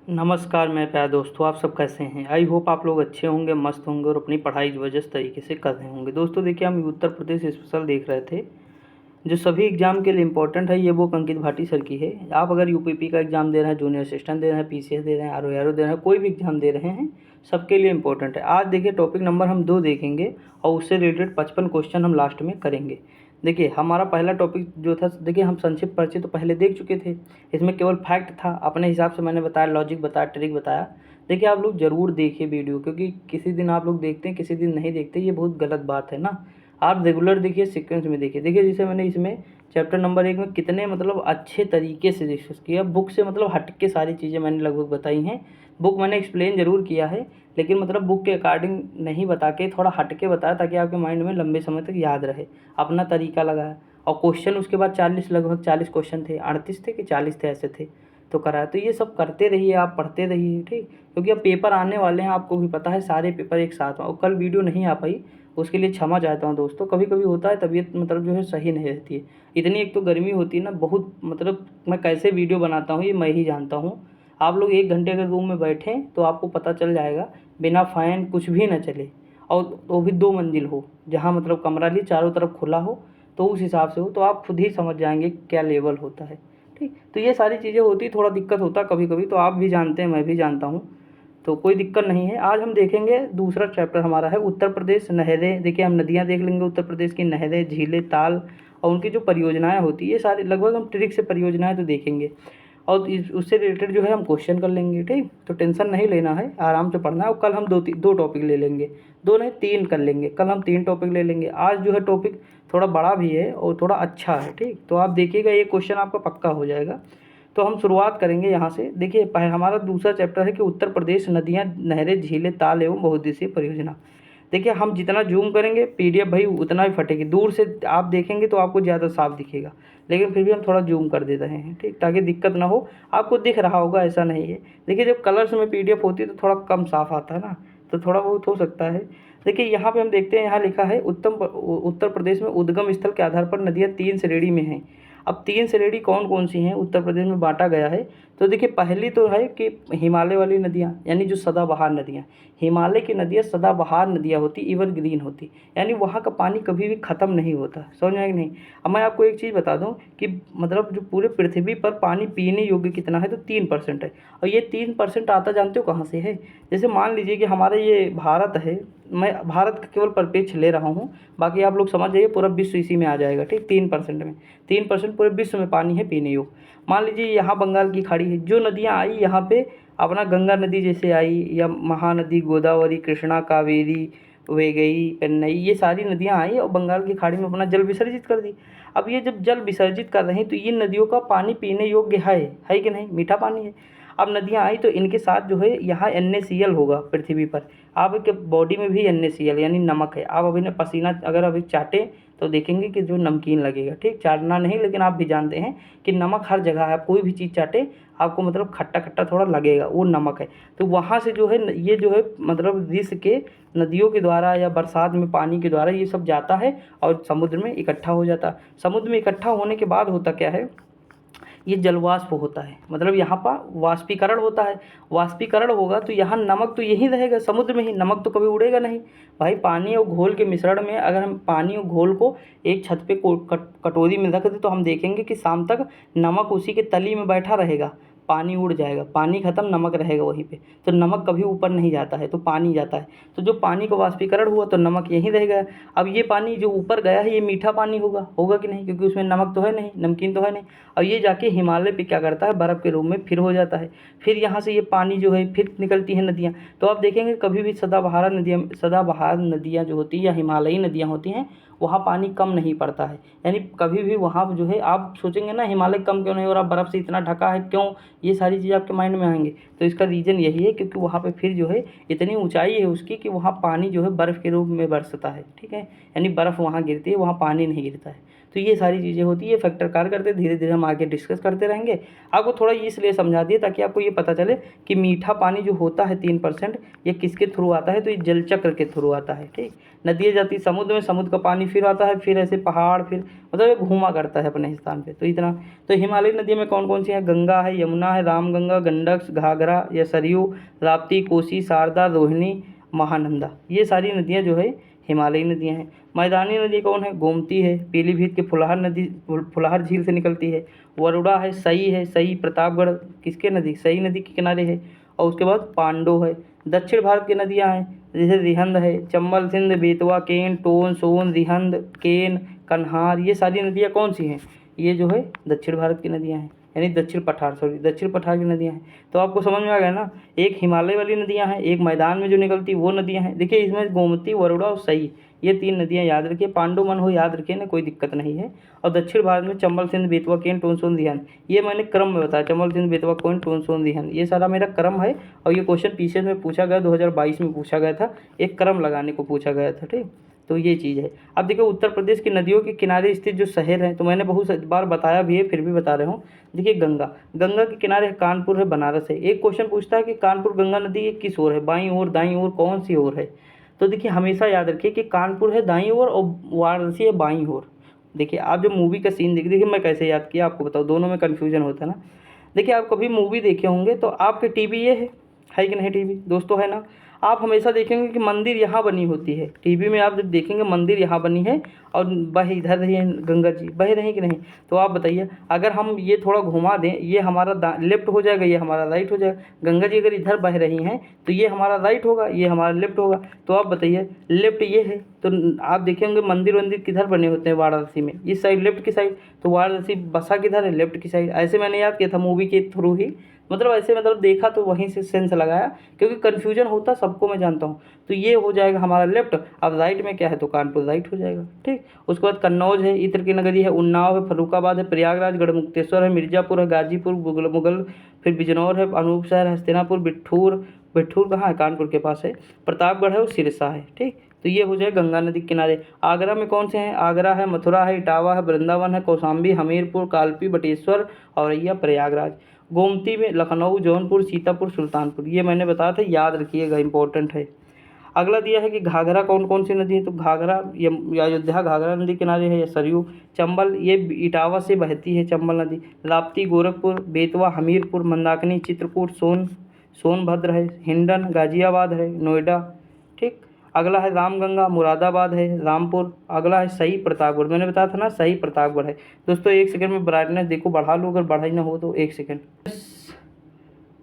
नमस्कार मेरे प्यारे दोस्तों, आप सब कैसे हैं। आई होप आप लोग अच्छे होंगे, मस्त होंगे और अपनी पढ़ाई ज़बरदस्त तरीके से कर रहे होंगे। दोस्तों देखिए, हम उत्तर प्रदेश स्पेशल देख रहे थे जो सभी एग्ज़ाम के लिए इम्पोर्टेंट है। ये बुक अंकित भाटी सर की है। आप अगर यूपीपी का एग्ज़ाम दे रहे हैं, जूनियर असिस्टेंट दे रहे हैं, पीसीएस दे रहे हैं, आरओ दे रहे हैं, कोई भी एग्ज़ाम दे रहे हैं, सबके लिए इम्पोर्टेंट है। आज देखिए टॉपिक नंबर हम 2 देखेंगे और उससे रिलेटेड 55 क्वेश्चन हम लास्ट में करेंगे। देखिए हमारा पहला टॉपिक जो था, देखिए हम संक्षिप्त परिचय तो पहले देख चुके थे। इसमें केवल फैक्ट था, अपने हिसाब से मैंने बताया, लॉजिक बताया, ट्रिक बताया। देखिए आप लोग ज़रूर देखिए वीडियो, क्योंकि किसी दिन आप लोग देखते हैं, किसी दिन नहीं देखते, ये बहुत गलत बात है ना। आप रेगुलर देखिए, सीक्वेंस में देखिए। देखिए जैसे मैंने इसमें चैप्टर नंबर 1 में कितने मतलब अच्छे तरीके से डिस्कस किया। बुक से मतलब हट के सारी चीज़ें मैंने लगभग बताई हैं। बुक मैंने एक्सप्लेन ज़रूर किया है, लेकिन मतलब बुक के अकॉर्डिंग नहीं बता के थोड़ा हट के बताया, ताकि आपके माइंड में लंबे समय तक याद रहे। अपना तरीका लगाया और क्वेश्चन उसके बाद 40, लगभग 40 क्वेश्चन थे। 38 थे कि 40 थे, ऐसे थे तो कराया। तो ये सब करते रहिए, आप पढ़ते रहिए, ठीक। क्योंकि अब पेपर आने वाले हैं, आपको भी पता है, सारे पेपर एक साथ। और कल वीडियो नहीं आ पाई, उसके लिए क्षमा चाहता हूँ दोस्तों। कभी कभी होता है, तबीयत मतलब जो है सही नहीं रहती है। इतनी एक तो गर्मी होती है ना बहुत, मतलब मैं कैसे वीडियो बनाता हूँ ये मैं ही जानता हूँ। आप लोग 1 घंटे अगर रूम में बैठें तो आपको पता चल जाएगा, बिना फ़ैन कुछ भी ना चले, और वो भी 2 मंजिल हो, जहाँ मतलब कमरा लिए चारों तरफ खुला हो, तो उस हिसाब से हो, तो आप खुद ही समझ जाएंगे क्या लेवल होता है, ठीक। तो ये सारी चीज़ें होती, थोड़ा दिक्कत होता कभी कभी, तो आप भी जानते हैं, मैं भी जानता हूँ, तो कोई दिक्कत नहीं है। आज हम देखेंगे दूसरा चैप्टर हमारा है उत्तर प्रदेश नहरें। देखिए हम नदियाँ देख लेंगे, उत्तर प्रदेश की नहरें, झीलें, ताल और उनकी जो परियोजनाएं होती है, ये सारी लगभग हम ट्रिक से परियोजनाएं तो देखेंगे। और उससे रिलेटेड जो है हम क्वेश्चन कर लेंगे, ठीक। तो टेंशन नहीं लेना है, आराम से पढ़ना है। और कल हम दो टॉपिक ले लेंगे, 2 नहीं 3 कर लेंगे। कल हम 3 टॉपिक ले लेंगे। आज जो है टॉपिक थोड़ा बड़ा भी है और थोड़ा अच्छा है, ठीक। तो आप देखिएगा, ये क्वेश्चन आपका पक्का हो जाएगा। तो हम शुरुआत करेंगे यहाँ से। देखिए हमारा दूसरा चैप्टर है कि उत्तर प्रदेश नदियाँ, नहरें, झीलें, ताल एवं बहुउद्देशीय परियोजना। देखिए हम जितना जूम करेंगे पीडीएफ भाई उतना ही फटेगी। दूर से आप देखेंगे तो आपको ज़्यादा साफ दिखेगा, लेकिन फिर भी हम थोड़ा जूम कर दे रहे हैं, ठीक, ताकि दिक्कत ना हो। आपको दिख रहा होगा, ऐसा नहीं है। देखिए जब कलर्स में पीडीएफ होती है तो थोड़ा कम साफ आता है ना, तो थोड़ा बहुत हो सकता है। देखिए यहाँ पे हम देखते हैं, यहाँ लिखा है उत्तर प्रदेश में उद्गम स्थल के आधार पर नदियाँ 3 श्रेणी में हैं। अब 3 श्रेणी कौन कौन सी हैं उत्तर प्रदेश में बांटा गया है। तो देखिए पहली तो है कि हिमालय वाली नदियाँ, यानी जो सदाबहार नदियाँ। हिमालय की नदियाँ सदाबहार नदियाँ होती, एवरग्रीन होती, यानी वहाँ का पानी कभी भी ख़त्म नहीं होता। समझ में आया कि नहीं। अब मैं आपको एक चीज़ बता दूँ कि मतलब जो पूरे पृथ्वी पर पानी पीने योग्य कितना है, तो 3% है। और ये 3% आता जानते हो कहाँ से है। जैसे मान लीजिए कि हमारा ये भारत है, मैं भारत का केवल परिप्रेक्ष्य ले रहा हूँ, बाकी आप लोग समझ जाइए, पूरा विश्व इसी में आ जाएगा, ठीक। 3% में, 3% पूरे विश्व में पानी है पीने योग्य। मान लीजिए यहाँ बंगाल की खाड़ी है, जो नदियाँ आई यहाँ पे, अपना गंगा नदी जैसे आई, या महानदी, गोदावरी, कृष्णा, कावेरी, वैगई, पेन्नई, ये सारी नदियाँ आई और बंगाल की खाड़ी में अपना जल विसर्जित कर दी। अब ये जब जल विसर्जित कर रहे हैं तो ये नदियों का पानी पीने योग्य है कि नहीं, मीठा पानी है। अब नदियाँ आई तो इनके साथ जो है यहाँ NaCl होगा पृथ्वी पर। आपके बॉडी में भी NaCl यानी नमक है। आप अभी पसीना अगर अभी चाटे तो देखेंगे कि जो नमकीन लगेगा, ठीक। चाटना नहीं, लेकिन आप भी जानते हैं कि नमक हर जगह है। आप कोई भी चीज़ चाटे आपको मतलब खट्टा खट्टा थोड़ा लगेगा, वो नमक है। तो वहाँ से जो है ये जो है मतलब रिस के नदियों के द्वारा या बरसात में पानी के द्वारा ये सब जाता है और समुद्र में इकट्ठा हो जाता है। समुद्र में इकट्ठा होने के बाद होता क्या है, ये जलवाष्प होता है, मतलब यहाँ पर वाष्पीकरण होता है। वाष्पीकरण होगा तो यहाँ नमक तो यहीं रहेगा समुद्र में ही, नमक तो कभी उड़ेगा नहीं। भाई पानी और घोल के मिश्रण में अगर हम पानी और घोल को एक छत पे कटोरी में रख दें तो हम देखेंगे कि शाम तक नमक उसी के तली में बैठा रहेगा। पानी उड़ जाएगा, पानी खत्म, नमक रहेगा वहीं पे। तो नमक कभी ऊपर नहीं जाता है, तो पानी जाता है। तो जो पानी का वाष्पीकरण हुआ तो नमक यहीं रह गया। अब ये पानी जो ऊपर गया है ये मीठा पानी होगा कि नहीं, क्योंकि उसमें नमक तो है नहीं, नमकीन तो है नहीं। और ये जाके हिमालय पे क्या करता है, बर्फ़ के रूप में फिर हो जाता है। फिर यहाँ से ये पानी जो है फिर निकलती हैं नदियाँ। तो आप देखेंगे कभी भी सदाबहार नदियाँ जो होती हैं या हिमालयी नदियाँ होती हैं, वहाँ पानी कम नहीं पड़ता है। यानी कभी भी वहाँ जो है, आप सोचेंगे ना हिमालय कम क्यों नहीं हो रहा, बर्फ़ से इतना ढका है क्यों, ये सारी चीज़ें आपके माइंड में आएंगे। तो इसका रीज़न यही है, क्योंकि वहाँ पे फिर जो है इतनी ऊंचाई है उसकी कि वहाँ पानी जो है बर्फ़ के रूप में बरसता है, ठीक है। यानी बर्फ़ वहाँ गिरती है, वहाँ पानी नहीं गिरता है। तो ये सारी चीज़ें होती है, ये फैक्टर कार्य करते हैं। धीरे धीरे हम आगे डिस्कस करते रहेंगे। आपको थोड़ा ये इसलिए समझा दिए ताकि आपको ये पता चले कि मीठा पानी जो होता है 3% ये किसके थ्रू आता है, तो ये जल चक्र के थ्रू आता है। ठीक, नदियाँ जाती है समुद्र में, समुद्र का पानी फिर आता है, फिर ऐसे पहाड़, फिर मतलब ये घूमा करता है अपने स्थान पे। तो इतना, तो हिमालयी नदियों में कौन कौन सी हैं? गंगा है, यमुना है, रामगंगा, गंडक, घाघरा या सरयू, राप्ती, कोसी, शारदा, रोहिणी, महानंदा, ये सारी नदियाँ जो है हिमालयी नदियाँ हैं। मैदानी नदी कौन है? गोमती है, पीलीभीत के फुलहार नदी, फुलहार झील से निकलती है। वरुणा है, सई है, सई प्रतापगढ़ किसके नदी? सई नदी के किनारे है। और उसके बाद पांडो है। दक्षिण भारत की नदियाँ हैं जैसे रिहंद है, चंबल, सिंध, बेतवा, केन, टोन, सोन, रिहंद, केन, कन्हार, ये सारी नदियाँ कौन सी हैं? ये जो है दक्षिण भारत की नदियाँ हैं, यानी दक्षिण पठार की नदियाँ हैं। तो आपको समझ में आ गया ना, एक हिमालय वाली नदियाँ हैं, एक मैदान में जो निकलती वो नदियाँ हैं। देखिए इसमें गोमती, वरुणा और सई, ये 3 नदियाँ याद रखिए। पांडु मन हो याद रखिए ना, कोई दिक्कत नहीं है। और दक्षिण भारत में चंबल, सिंध, बेतवा, केन, टोन, सोन, रिहंद, ये मैंने क्रम में बताया। चंबल, सिंध, बेतवा, केन, टोन, सोन, रिहंद, ये सारा मेरा क्रम है। और ये क्वेश्चन पीछे में पूछा गया, 2022 में पूछा गया था, एक क्रम लगाने को पूछा गया था। ठीक, तो ये चीज़ है। अब देखिए उत्तर प्रदेश की नदियों के किनारे स्थित जो शहर हैं, तो मैंने बहुत बार बताया भी है, फिर भी बता रहा हूँ। देखिए गंगा के किनारे कानपुर है, बनारस है। एक क्वेश्चन पूछता है कि कानपुर गंगा नदी किस ओर है, बाईं ओर, दाईं ओर, कौन सी ओर है? तो देखिए हमेशा याद रखिए कि कानपुर है दाईं ओर और वाराणसी है बाईं ओर। देखिए आप जो मूवी का सीन देखिए, मैं कैसे याद किया आपको बताओ, दोनों में कन्फ्यूजन होता है ना। देखिए आप कभी मूवी देखे होंगे तो आपके टीवी ये है कि नहीं? टीवी दोस्तों है ना। आप हमेशा देखेंगे कि मंदिर यहाँ बनी होती है। टीवी में आप जब देखेंगे मंदिर यहाँ बनी है और बह इधर रही है, गंगा जी बह रही कि नहीं? तो आप बताइए, अगर हम ये थोड़ा घुमा दें, ये हमारा लेफ्ट हो जाएगा, ये हमारा राइट हो जाएगा। गंगा जी अगर इधर बह रही हैं तो ये हमारा राइट होगा, ये हमारा लेफ्ट होगा। तो आप बताइए, लेफ्ट ये है, तो आप देखेंगे मंदिर किधर बने होते हैं? वाराणसी में, इस साइड लेफ्ट की साइड। तो वाराणसी बसा किधर है? लेफ्ट की साइड। ऐसे मैंने याद किया था मूवी के थ्रू ही, मतलब ऐसे मतलब देखा तो वहीं से सेंस लगाया, क्योंकि कन्फ्यूजन होता सबको, मैं जानता हूँ। तो ये हो जाएगा हमारा लेफ्ट। अब राइट में क्या है? तो कानपुर राइट हो जाएगा। ठीक, उसके बाद कन्नौज है, इत्र की नगरी है, उन्नाव है, फर्रुखाबाद है, प्रयागराज, गढ़मुक्तेश्वर है, मिर्ज़ापुर है, गाजीपुर, मुगल, फिर बिजनौर है, अनूप शहर, हस्तिनापुर, बिट्ठूर कहाँ है? कानपुर के पास है, प्रतापगढ़ है और सिरसा है। ठीक, तो ये हो जाए गंगा नदी के किनारे। आगरा में कौन से हैं? आगरा है, मथुरा है, इटावा है, वृंदावन है, कौशाम्बी, हमीरपुर, कालपी, बटेश्वर, औरैया, प्रयागराज। गोमती में लखनऊ, जौनपुर, सीतापुर, सुल्तानपुर, ये मैंने बताया था, याद रखिएगा, इंपॉर्टेंट है। अगला दिया है कि घाघरा कौन कौन सी नदी है? तो घाघरा या अयोध्या घाघरा नदी किनारे है, या सरयू। चंबल ये इटावा से बहती है चंबल नदी। राप्ती गोरखपुर, बेतवा हमीरपुर, मंदाकिनी चित्रकूट, सोनभद्र है, हिंडन गाजियाबाद है, नोएडा। ठीक, अगला है रामगंगा मुरादाबाद है, रामपुर। अगला है सही प्रतापगढ़, मैंने बताया था ना सही प्रतापगढ़ है। दोस्तों एक सेकंड में ब्राइटनेस देखो बढ़ा लो, अगर बढ़ा ही ना हो तो एक सेकंड।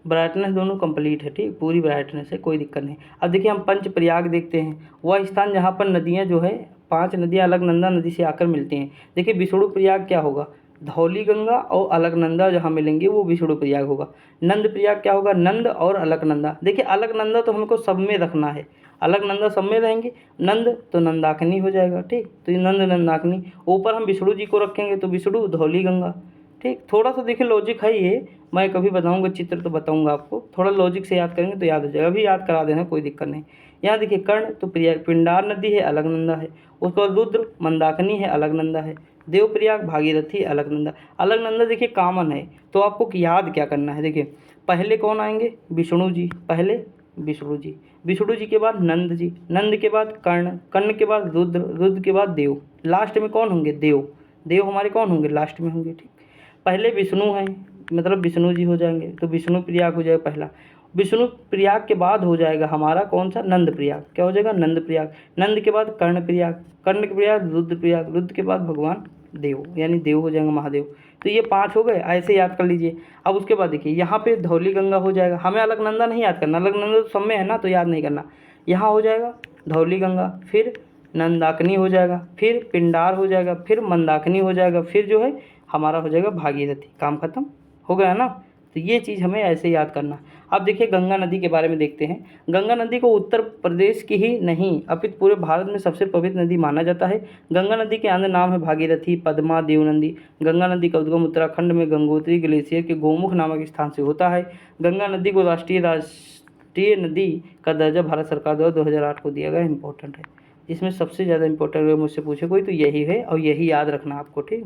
ब्राइटनेस दोनों कंप्लीट है, ठीक, पूरी ब्राइटनेस है, कोई दिक्कत नहीं। अब देखिए हम पंच प्रयाग देखते हैं, वह स्थान जहाँ पर नदियाँ जो है 5 नदियाँ अलकनंदा नदी से आकर मिलती हैं। देखिए विष्णु प्रयाग क्या होगा? धौली गंगा और अलकनंदा जहाँ मिलेंगे वो विष्णु प्रयाग होगा। नंद प्रयाग क्या होगा? नंद और अलकनंदा। देखिए अलकनंदा तो हमको सब में रखना है, अलकनंदा सब में रहेंगे। नंद तो नंदाकिनी हो जाएगा। ठीक, तो ये नंद नंदाकिनी। ऊपर हम विष्णु जी को रखेंगे तो विष्णु धौली गंगा। ठीक, थोड़ा सा देखिए लॉजिक है ये, मैं कभी बताऊंगा चित्र तो बताऊंगा आपको, थोड़ा लॉजिक से याद करेंगे तो याद हो जाएगा, अभी याद करा देना कोई दिक्कत नहीं। यहाँ देखिए कर्ण तो पिंडार नदी है, अलकनंदा है। उसके बाद रुद्र मंदाकिनी है, अलकनंदा है। देवप्रयाग भागीरथी, अलकनंदा। अलकनंदा देखिए कॉमन है, तो आपको याद क्या करना है? देखिए पहले कौन आएंगे? विष्णु जी, पहले विष्णु जी के बाद नंद जी, नंद के बाद कर्ण के बाद रुद्र के बाद देव, लास्ट में कौन होंगे? देव हमारे कौन होंगे? लास्ट में होंगे। ठीक, पहले विष्णु हैं, मतलब विष्णु जी हो जाएंगे, तो विष्णु प्रयाग हो जाएगा पहला। विष्णु प्रयाग के बाद हो जाएगा हमारा कौन सा? नंद प्रयाग। क्या हो जाएगा? नंद प्रयाग। नंद के बाद कर्ण के प्रयाग रुद्र के बाद भगवान देव, यानी देव हो जाएंगे महादेव। तो ये 5 हो गए, ऐसे याद कर लीजिए। अब उसके बाद देखिए यहाँ पे धौली गंगा हो जाएगा, हमें अलकनंदा नहीं याद करना, अलकनंदा तो सब में है ना, तो याद नहीं करना। यहाँ हो जाएगा धौली गंगा, फिर नंदाकिनी हो जाएगा, फिर पिंडार हो जाएगा, फिर मंदाकिनी हो जाएगा, फिर जो है हमारा हो जाएगा भागीरथी। काम खत्म हो गया ना। तो ये चीज़ हमें ऐसे याद करना। अब देखिए गंगा नदी के बारे में देखते हैं। गंगा नदी को उत्तर प्रदेश की ही नहीं अपितु पूरे भारत में सबसे पवित्र नदी माना जाता है। गंगा नदी के अन्य नाम है भागीरथी, पद्मा, देवनंदी। गंगा नदी का उद्गम उत्तराखंड में गंगोत्री ग्लेशियर के गोमुख नामक स्थान से होता है। गंगा नदी को राष्ट्रीय नदी का दर्जा भारत सरकार द्वारा 2008 को दिया गया, इंपॉर्टेंट है। इसमें सबसे ज़्यादा इंपॉर्टेंट अगर मुझसे पूछे कोई तो यही है, और यही याद रखना आपको, ठीक।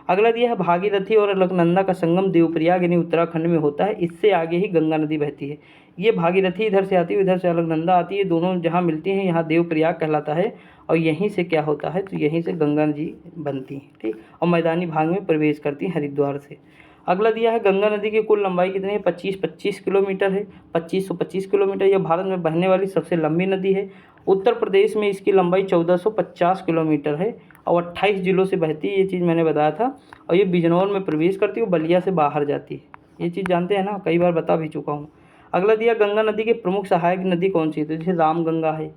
अगला दिया है भागीरथी और अलकनंदा का संगम देवप्रयाग यानी उत्तराखंड में होता है, इससे आगे ही गंगा नदी बहती है। ये भागीरथी इधर से आती है, इधर से अलकनंदा आती है, दोनों जहाँ मिलती हैं यहाँ देवप्रयाग कहलाता है, और यहीं से क्या होता है तो यहीं से गंगा जी बनती हैं, ठीक। और मैदानी भाग में प्रवेश करती हैं हरिद्वार से। अगला दिया है गंगा नदी की कुल लंबाई कितनी है, 25 किलोमीटर है, 2525 किलोमीटर। यह भारत में बहने वाली सबसे लंबी नदी है। उत्तर प्रदेश में इसकी लंबाई 1450 किलोमीटर है और 28 जिलों से बहती है, ये चीज़ मैंने बताया था। और ये बिजनौर में प्रवेश करती है, बलिया से बाहर जाती है, ये चीज़ जानते हैं ना, कई बार बता भी चुका हूँ। अगला दिया गंगा नदी के प्रमुख सहायक नदी कौन सी है, तो जैसे रामगंगा है,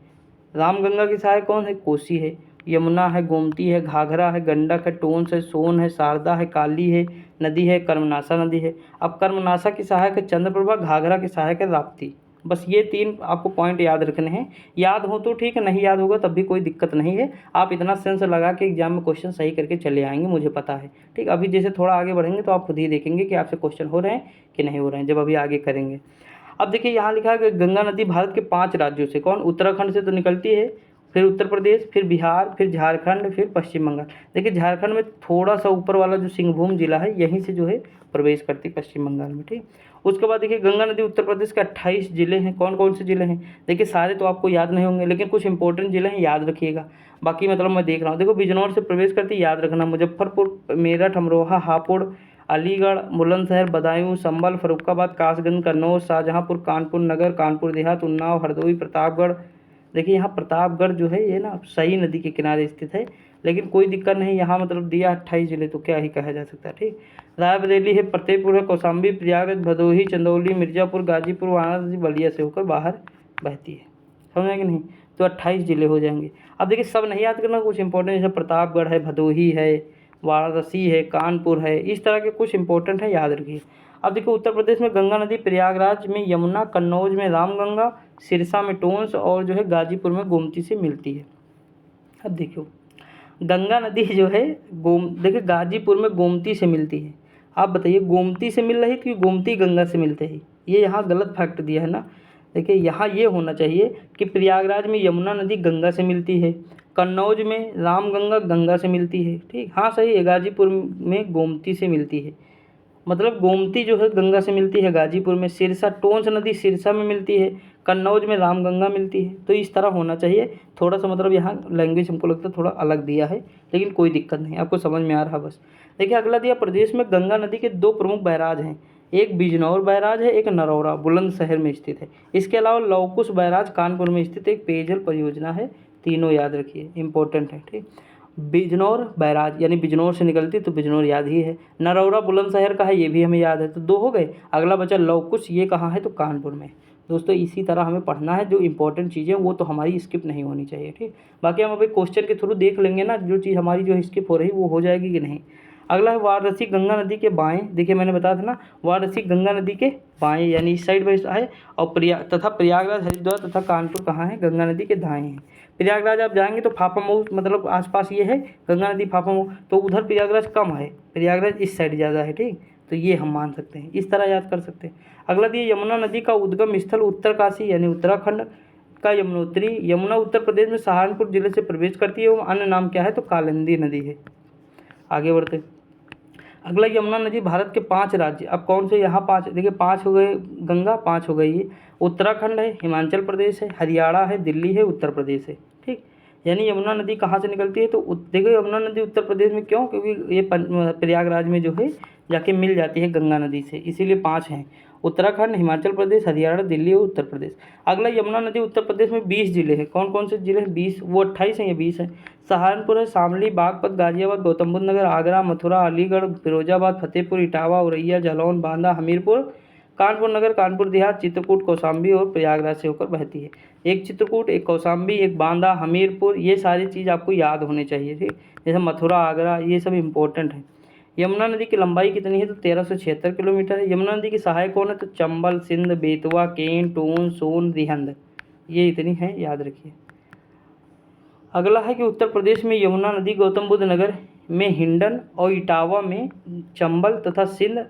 रामगंगा की सहायक कौन है, कोसी है, यमुना है, गोमती है, घाघरा है, गंडक है, टोंस है, सोन है, शारदा है, काली है नदी है, कर्मनाशा नदी है। अब कर्मनाशा की सहायक है चंद्रप्रभा, घाघरा की सहायक है राप्ती। बस ये 3 आपको पॉइंट याद रखने हैं, याद हो तो ठीक है, नहीं याद होगा तब भी कोई दिक्कत नहीं है। आप इतना सेंस लगा के एग्जाम में क्वेश्चन सही करके चले आएंगे, मुझे पता है, ठीक। अभी जैसे थोड़ा आगे बढ़ेंगे तो आप खुद ही देखेंगे कि आपसे क्वेश्चन हो रहे हैं कि नहीं हो रहे हैं, जब अभी आगे करेंगे। अब देखिए यहाँ लिखा है कि गंगा नदी भारत के 5 राज्यों से, कौन, उत्तराखंड से तो निकलती है, फिर उत्तर प्रदेश, फिर बिहार, फिर झारखंड, फिर पश्चिम बंगाल। देखिए झारखंड में थोड़ा सा ऊपर वाला जो सिंहभूम जिला है यहीं से जो है प्रवेश करती है पश्चिम बंगाल में, ठीक। उसके बाद देखिए गंगा नदी उत्तर प्रदेश के 28 जिले हैं। कौन कौन से जिले हैं, देखिए सारे तो आपको याद नहीं होंगे, लेकिन कुछ इंपॉर्टेंट जिले हैं, याद रखिएगा। बाकी मतलब मैं देख रहा हूँ, देखो बिजनौर से प्रवेश करती, याद रखना, मुजफ्फरपुर, मेरठ, अमरोहा, हापुड़, अलीगढ़, बुलंदशहर, बदायूं, संभल, फर्रुखाबाद, कासगंज, कन्नौज, शाहजहांपुर, कानपुर नगर, कानपुर देहात, उन्नाव, हरदोई, प्रतापगढ़। देखिए यहाँ प्रतापगढ़ जो है ये ना सही नदी के किनारे स्थित है, लेकिन कोई दिक्कत नहीं, यहाँ मतलब दिया 28 जिले तो क्या ही कहा जा सकता है, ठीक। रायबरेली है, फतेहपुर है, कौशाम्बी, प्रयागराज, भदोही, चंदौली, मिर्ज़ापुर, गाजीपुर, वाराणसी, बलिया से होकर बाहर बहती है, समझ कि नहीं। तो 28 जिले हो जाएंगे। अब देखिए सब नहीं याद करना, कुछ इंपॉर्टेंट जैसे प्रतापगढ़ है, भदोही है, वाराणसी है, कानपुर है, इस तरह के कुछ इंपॉर्टेंट है, याद रखिए। अब देखिए उत्तर प्रदेश में गंगा नदी प्रयागराज में यमुना, कन्नौज में रामगंगा, सिरसा में टोंस और जो है गाजीपुर में गोमती से मिलती है। अब देखियो गंगा नदी जो है देखिए गाजीपुर में गोमती से मिलती है। आप बताइए गोमती से मिल रही थी, गोमती गंगा से मिलते ही, ये यहाँ गलत फैक्ट दिया है ना। देखिए यहाँ ये होना चाहिए कि प्रयागराज में यमुना नदी गंगा से मिलती है, कन्नौज में रामगंगा गंगा से मिलती है, ठीक। हाँ सही है, गाजीपुर में गोमती से मिलती है, मतलब गोमती जो है गंगा से मिलती है गाजीपुर में, सिरसा टोंस नदी सिरसा में मिलती है, कन्नौज में रामगंगा मिलती है। तो इस तरह होना चाहिए, थोड़ा सा मतलब यहाँ लैंग्वेज हमको लगता है थोड़ा अलग दिया है, लेकिन कोई दिक्कत नहीं, आपको समझ में आ रहा बस। देखिए अगला दिया प्रदेश में गंगा नदी के 2 प्रमुख बैराज हैं, एक बिजनौर बैराज है, एक नरौरा बुलंदशहर में स्थित है। इसके अलावा लवकुश बैराज कानपुर में स्थित एक पेयजल परियोजना है। तीनों याद रखिए, इंपॉर्टेंट है, ठीक। बिजनौर बैराज यानी बिजनौर से निकलती तो बिजनौर याद ही है, नरौरा बुलंदशहर का है, ये भी हमें याद है, तो 2 हो गए। अगला बचा लवकुश, ये कहाँ है तो कानपुर में। दोस्तों इसी तरह हमें पढ़ना है, जो इंपॉर्टेंट चीज़ें वो तो हमारी स्किप नहीं होनी चाहिए, ठीक। बाकी हम अभी क्वेश्चन के थ्रू देख लेंगे ना, जो चीज़ हमारी जो स्किप हो रही वो हो जाएगी कि नहीं। अगला है वाराणसी गंगा नदी के बाएं, देखिए मैंने बताया था ना, वाराणसी गंगा नदी के बाएं यानी इस साइड बाई है, और प्रयागराज, हरिद्वार तथा कानपुर कहाँ है, गंगा नदी के दाएं हैं। प्रयागराज आप जाएंगे तो फाफामऊ मतलब आसपास ये है गंगा नदी फाफामऊ, तो उधर प्रयागराज कम है, प्रयागराज इस साइड ज़्यादा है, ठीक। तो ये हम मान सकते हैं, इस तरह याद कर सकते हैं। अगला दिए यमुना नदी का उद्गम स्थल उत्तरकाशी यानी उत्तराखंड का यमुनोत्री, यमुना उत्तर प्रदेश में सहारनपुर जिले से प्रवेश करती है, वो अन्य नाम क्या है तो कालिंदी नदी है। आगे बढ़ते, अगला यमुना नदी भारत के 5 राज्य, अब कौन से यहाँ 5, देखिए 5 हो गए गंगा, 5 हो गई ये, उत्तराखंड है, हिमाचल प्रदेश है, हरियाणा है, दिल्ली है, उत्तर प्रदेश है, ठीक। यानी यमुना नदी कहाँ से निकलती है तो देखो यमुना नदी उत्तर प्रदेश में, क्यों, क्योंकि ये प्रयागराज में जो है जाके मिल जाती है गंगा नदी से, इसीलिए 5 हैं, उत्तराखंड, हिमाचल प्रदेश, हरियाणा, दिल्ली और उत्तर प्रदेश। अगला यमुना नदी उत्तर प्रदेश में 20 जिले हैं, कौन कौन से जिले हैं, 20, वो 28 हैं, ये 20 हैं। सहारनपुर है, शामली, बागपत, गाजियाबाद, गौतम बुद्ध नगर, आगरा, मथुरा, अलीगढ़, फिरोजाबाद, फतेहपुर, इटावा, औरैया, जालौन, बांदा, हमीरपुर, कानपुर नगर, कानपुर देहात, चित्रकूट, कौशाम्बी और प्रयागराज से होकर बहती है। एक चित्रकूट, एक कौशाम्बी, एक बांदा, हमीरपुर, ये सारी चीज़ आपको याद होनी चाहिए, ठीक। जैसे मथुरा, आगरा, ये सब इंपॉर्टेंट है। यमुना नदी की लंबाई कितनी है तो 1376 किलोमीटर है। यमुना नदी की सहायक कौन है तो चंबल, सिंध, बेतवा, केन, टोन, सोन, रिहंद, ये इतनी है, याद रखिए। अगला है कि उत्तर प्रदेश में यमुना नदी गौतम बुद्ध नगर में हिंडन और इटावा में चंबल तथा सिंध,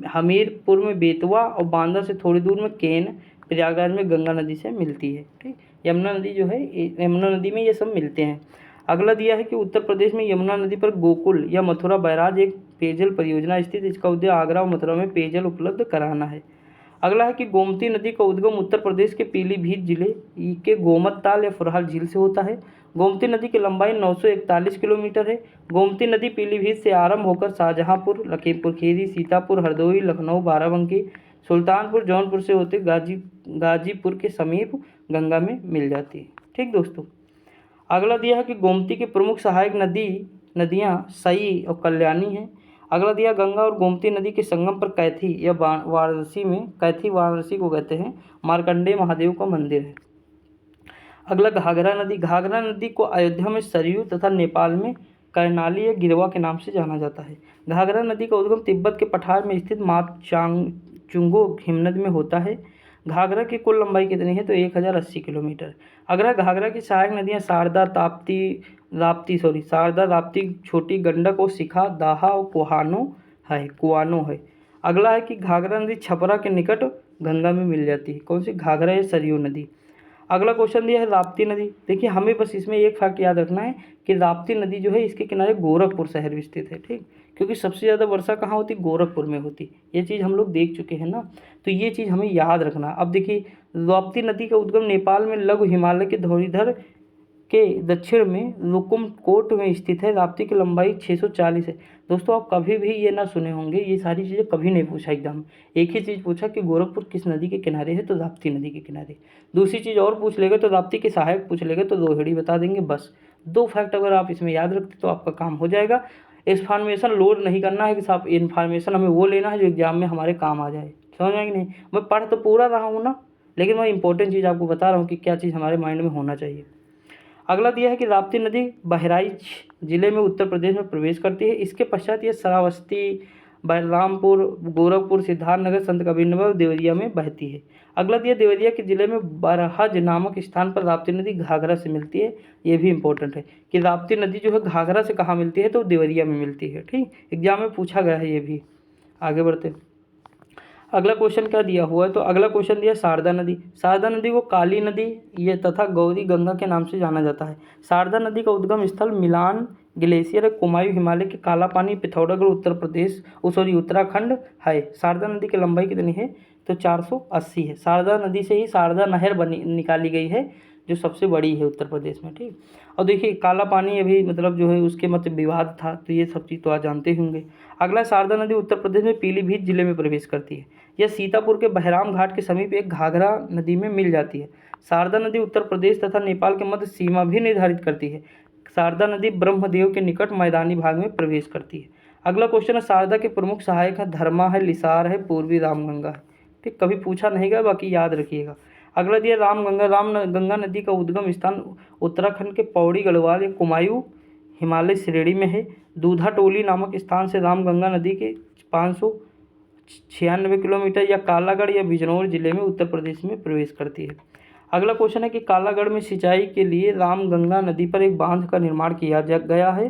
हमीरपुर में बेतवा और बांदा से थोड़ी दूर में केन, प्रयागराज में गंगा नदी से मिलती है, ठीक। यमुना नदी जो है यमुना नदी में ये सब मिलते हैं। अगला दिया है कि उत्तर प्रदेश में यमुना नदी पर गोकुल या मथुरा बैराज एक पेयजल परियोजना स्थित, इसका उद्देश्य आगरा और मथुरा में पेयजल उपलब्ध कराना है। अगला है कि गोमती नदी का उद्गम उत्तर प्रदेश के पीलीभीत जिले के गोमत ताल या फुरहाल झील से होता है। गोमती नदी की लंबाई 941 किलोमीटर है। गोमती नदी पीलीभीत से आरंभ होकर शाहजहांपुर, लखीमपुर खीरी, सीतापुर, हरदोई, लखनऊ, बाराबंकी, सुल्तानपुर, जौनपुर से होते गाजीपुर के समीप गंगा में मिल जाती है। ठीक दोस्तों, अगला दिया है कि गोमती की प्रमुख सहायक नदियाँ सई और कल्याणी हैं। अगला दिया गंगा और गोमती नदी के संगम पर कैथी या वाराणसी को कहते हैं, मार्कंडेय महादेव का मंदिर है। अगला घाघरा नदी को अयोध्या में सरयू तथा नेपाल में कर्नाली या गिरवा के नाम से जाना जाता है। घाघरा नदी का उद्गम तिब्बत के पठार में स्थित मापचांगचुंगो हिमनद में होता है। घाघरा की कुल लंबाई कितनी है तो 1080 किलोमीटर। अगला घाघरा की सहायक नदियाँ शारदा, राप्ती, छोटी गंडक और शिखा, दाहा और कुआनो है। अगला है कि घाघरा नदी छपरा के निकट गंगा में मिल जाती है। कौन सी? घाघरा या सरयू नदी। अगला क्वेश्चन दिया है राप्ती नदी। देखिए, हमें बस इसमें एक फैक्ट याद रखना है कि राप्ती नदी जो है इसके किनारे गोरखपुर शहर भी स्थित है। ठीक, क्योंकि सबसे ज़्यादा वर्षा कहाँ होती? गोरखपुर में होती। ये चीज़ हम लोग देख चुके हैं ना, तो ये चीज़ हमें याद रखना। अब देखिए, राप्ती नदी का उद्गम नेपाल में लघु हिमालय के धौलीधर के दक्षिण में रुकुमकोट में स्थित है। राप्ती की लंबाई 640 है। दोस्तों, आप कभी भी ये ना सुने होंगे, ये सारी चीज़ें कभी नहीं पूछा एग्जाम। एक ही चीज़ पूछा कि गोरखपुर किस नदी के किनारे है, तो राप्ती नदी के किनारे। दूसरी चीज़ और पूछ लेगा तो राप्ती के सहायक पूछ लेगा तो रोहिणी बता देंगे। बस 2 फैक्ट अगर आप इसमें याद रखते तो आपका काम हो जाएगा। इन्फॉर्मेशन लोड नहीं करना है कि साहब इन्फॉर्मेशन हमें वो लेना है जो एग्जाम में हमारे काम आ जाए। समझ में कि नहीं? मैं पढ़ तो पूरा रहा हूँ ना, लेकिन मैं इंपॉर्टेंट चीज़ आपको बता रहा हूँ कि क्या चीज़ हमारे माइंड में होना चाहिए। अगला दिया है कि राप्ती नदी बहराइच जिले में उत्तर प्रदेश में प्रवेश करती है। इसके पश्चात ये श्रावस्ती, बलरामपुर, गोरखपुर, सिद्धार्थनगर, संत कबीरनगर, देवरिया में बहती है। अगला दिया देवरिया के जिले में बरहज नामक स्थान पर राप्ती नदी घाघरा से मिलती है। ये भी इंपॉर्टेंट है कि राप्ती नदी जो है घाघरा से कहाँ मिलती है, तो देवरिया में मिलती है। ठीक, एग्जाम में पूछा गया है ये भी। आगे बढ़ते हैं। अगला क्वेश्चन क्या दिया हुआ है, तो अगला क्वेश्चन दिया शारदा नदी। शारदा नदी को काली नदी ये तथा गौरी गंगा के नाम से जाना जाता है। शारदा नदी का उद्गम स्थल मिलान ग्लेशियर कुमायूं हिमालय के काला पानी पिथौरागढ़ उत्तराखंड है। शारदा नदी की लंबाई कितनी है तो 480 है। शारदा नदी से ही शारदा नहर निकाली गई है जो सबसे बड़ी है उत्तर प्रदेश में। ठीक, और देखिए काला पानी अभी मतलब जो है उसके मतलब विवाद था, तो ये सब चीज़ तो आप जानते ही होंगे। अगला, शारदा नदी उत्तर प्रदेश में पीलीभीत जिले में प्रवेश करती है। यह सीतापुर के बहराम घाट के समीप एक घाघरा नदी में मिल जाती है। शारदा नदी उत्तर प्रदेश तथा नेपाल के मध्य सीमा भी निर्धारित करती है। शारदा नदी ब्रह्मदेव के निकट मैदानी भाग में प्रवेश करती है। अगला क्वेश्चन है, शारदा के प्रमुख सहायक है धर्मा है, लिसार है, पूर्वी रामगंगा है। ठीक, कभी पूछा नहीं गया, बाकी याद रखिएगा। अगला दिया रामगंगा नदी का उद्गम स्थान उत्तराखंड के पौड़ी गढ़वाल या कुमायूं हिमालय श्रेणी में है। दूधा टोली नामक स्थान से रामगंगा नदी के 596 किलोमीटर या कालागढ़ या बिजनौर जिले में उत्तर प्रदेश में प्रवेश करती है। अगला क्वेश्चन है कि कालागढ़ में सिंचाई के लिए रामगंगा नदी पर एक बांध का निर्माण किया गया है।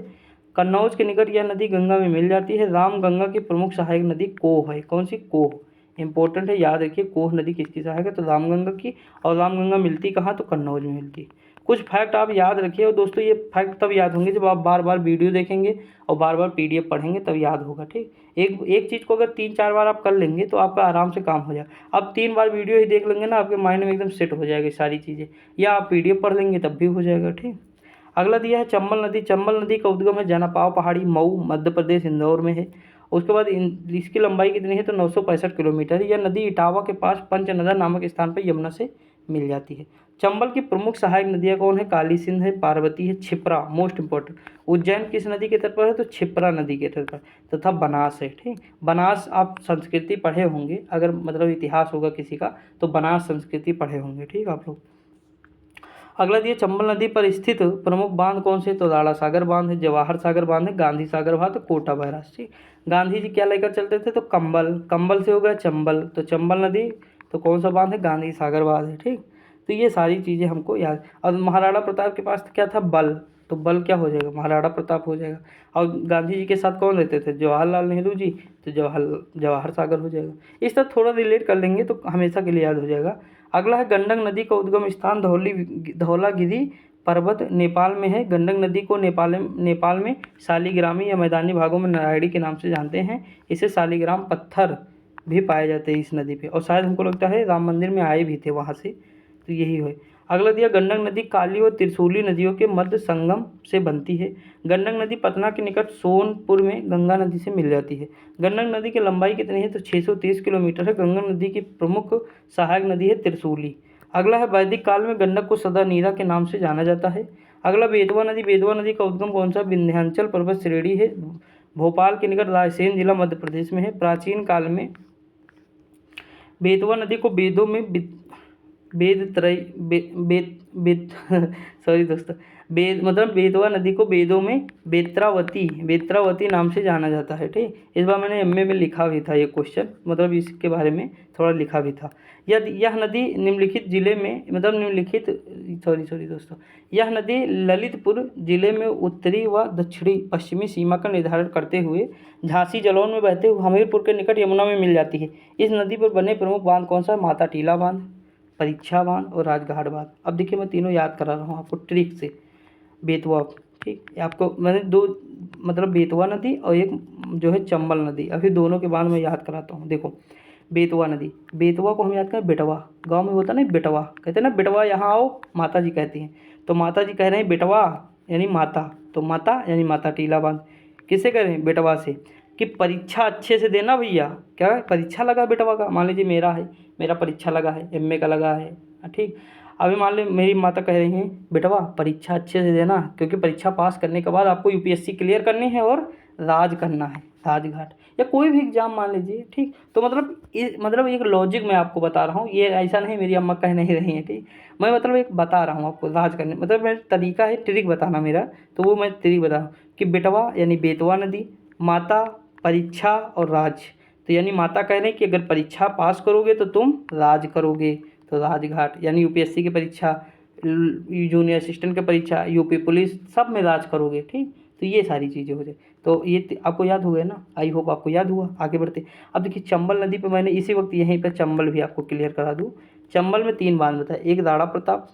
कन्नौज के निकट यह नदी गंगा में मिल जाती है। रामगंगा की प्रमुख सहायक नदी कोह है। कौन सी? कोह। इंपॉर्टेंट है, याद रखिए कोह नदी किसकी सहायक है तो रामगंगा की। और रामगंगा मिलती कहाँ? तो कन्नौज में मिलती। कुछ फैक्ट आप याद रखिए, और दोस्तों ये फैक्ट तब याद होंगे जब आप बार बार वीडियो देखेंगे और बार बार PDF पढ़ेंगे, तब याद होगा। ठीक, एक चीज़ को अगर 3-4 बार आप कर लेंगे तो आपका आराम से काम हो जाएगा। अब 3 बार वीडियो ही देख लेंगे ना, आपके माइंड में एकदम सेट हो जाएगी सारी चीज़ें, या आप PDF पढ़ लेंगे तब भी हो जाएगा। ठीक, अगला दिया है चंबल नदी। चंबल नदी का उद्गम है जनापाव पहाड़ी, मऊ, मध्य प्रदेश, इंदौर में है। उसके बाद इसकी लंबाई कितनी है तो 965 किलोमीटर। यह नदी इटावा के पास पंचनदा नामक स्थान पर यमुना से मिल जाती है। चंबल की प्रमुख सहायक नदियाँ कौन है? काली सिंध है, पार्वती है, क्षिप्रा, मोस्ट इंपॉर्टेंट। उज्जैन किस नदी के तट पर है तो क्षिप्रा नदी के तट पर, तथा बनास है। ठीक, बनास आप संस्कृति पढ़े होंगे, अगर मतलब इतिहास होगा किसी का तो बनास संस्कृति पढ़े होंगे। ठीक, आप लोग। अगला दिए चंबल नदी पर स्थित प्रमुख बांध कौन से? तो राणा सागर बांध है, जवाहर सागर बांध है, गांधी सागर बांध, कोटा बैराज। ठीक, गांधी जी क्या लेकर चलते थे तो कंबल से हो गया चंबल, तो चंबल नदी तो कौन सा बांध है? गांधी सागर बांध है। ठीक, तो ये सारी चीज़ें हमको याद। और महाराणा प्रताप के पास क्या था? बल, तो बल क्या हो जाएगा? महाराणा प्रताप हो जाएगा। और गांधी जी के साथ कौन रहते थे? जवाहरलाल नेहरू जी, तो जवाहर सागर हो जाएगा। इस तरह थोड़ा रिलेट कर लेंगे तो हमेशा के लिए याद हो जाएगा। अगला है गंडक नदी का उद्गम स्थान धौलागिरी पर्वत नेपाल में है। गंडक नदी को नेपाल में शालिग्रामी या मैदानी भागों में नारायणी के नाम से जानते हैं। इसे शालिग्राम पत्थर भी पाए जाते हैं इस नदी पे, और शायद हमको लगता है राम मंदिर में आए भी थे वहाँ से, तो यही है। अगला दिया गंडक नदी काली और त्रिशूली नदियों के मध्य संगम से बनती है। गंडक नदी पटना के निकट सोनपुर में गंगा नदी से मिल जाती है। गंडक नदी की लंबाई कितनी है, तो 630 किलोमीटर है। गंगा नदी की प्रमुख सहायक नदी है त्रिशूली। अगला है वैदिक काल में गंडक को सदा नीरा के नाम से जाना जाता है। अगला बेतवा नदी। बेतवा नदी का उद्गम कौन सा, विंध्याचल पर्वत श्रेणी है। भोपाल के निकट रायसेन जिला मध्य प्रदेश में है। प्राचीन काल में बेतवा नदी को वेदों में सॉरी दोस्तों, बेतवा नदी को वेदों में बेत्रावती नाम से जाना जाता है। ठीक, इस बार मैंने एमए में लिखा भी था ये क्वेश्चन, मतलब इसके बारे में थोड़ा लिखा भी था। यह नदी निम्नलिखित जिले में यह नदी ललितपुर जिले में उत्तरी व दक्षिणी पश्चिमी सीमा का निर्धारण करते हुए झांसी जलौन में बहते हुए हमीरपुर के निकट यमुना में मिल जाती है। इस नदी पर बने प्रमुख बांध कौन सा, माता टीला बांध, परीक्षा बांध और राजघाट बांध। अब देखिए मैं तीनों याद करा रहा हूँ आपको ट्रिक से। बेतवा, ठीक, आपको मैंने दो मतलब बेतवा नदी और एक जो है चंबल नदी, अभी दोनों के बांध में याद कराता हूँ। देखो बेतवा नदी, बेतवा को हम याद करें बेटवा, गांव में होता ना बेटवा, कहते हैं ना बेटवा यहाँ आओ, माता जी कहती हैं, तो माता जी कह रहे हैं बेटवा यानी माता, तो माता यानी माता टीला बांध। किससे कह रहे हैं, बेटवा से, कि परीक्षा अच्छे से देना भैया। क्या परीक्षा लगा बेटवा का, मान लीजिए मेरा परीक्षा लगा है, एमए का लगा है, ठीक। अभी मान ली मेरी माता कह रही हैं बेटवा परीक्षा अच्छे से देना, क्योंकि परीक्षा पास करने के बाद आपको यूपीएससी क्लियर करनी है और राज करना है, राजघाट या कोई भी एग्जाम मान लीजिए, ठीक। तो मतलब एक लॉजिक मैं आपको बता रहा हूँ, ये ऐसा नहीं मेरी अम्मा कह नहीं रही हैं, ठीक। मैं मतलब एक बता रहा हूँ आपको राज करने, मतलब मेरा तरीका है ट्रिक बताना मेरा, तो वो मैं ट्रिक बता रहा हूँ कि बेटवा यानी बेतवा नदी, माता, परीक्षा और राज। तो यानी माता कह रहे हैं कि अगर परीक्षा पास करोगे तो तुम राज करोगे, तो राजघाट यानी यूपीएससी की परीक्षा, जूनियर असिस्टेंट की परीक्षा, यूपी पुलिस, सब में राज करोगे, ठीक। तो ये सारी चीज़ें हो जाए, तो ये आपको याद हो गया ना, आई होप आपको याद हुआ। आगे बढ़ते, अब देखिए चंबल नदी पे मैंने इसी वक्त यहीं पर चंबल भी आपको क्लियर करा दूँ। चंबल में 3 बांध बताया, एक राणा प्रताप,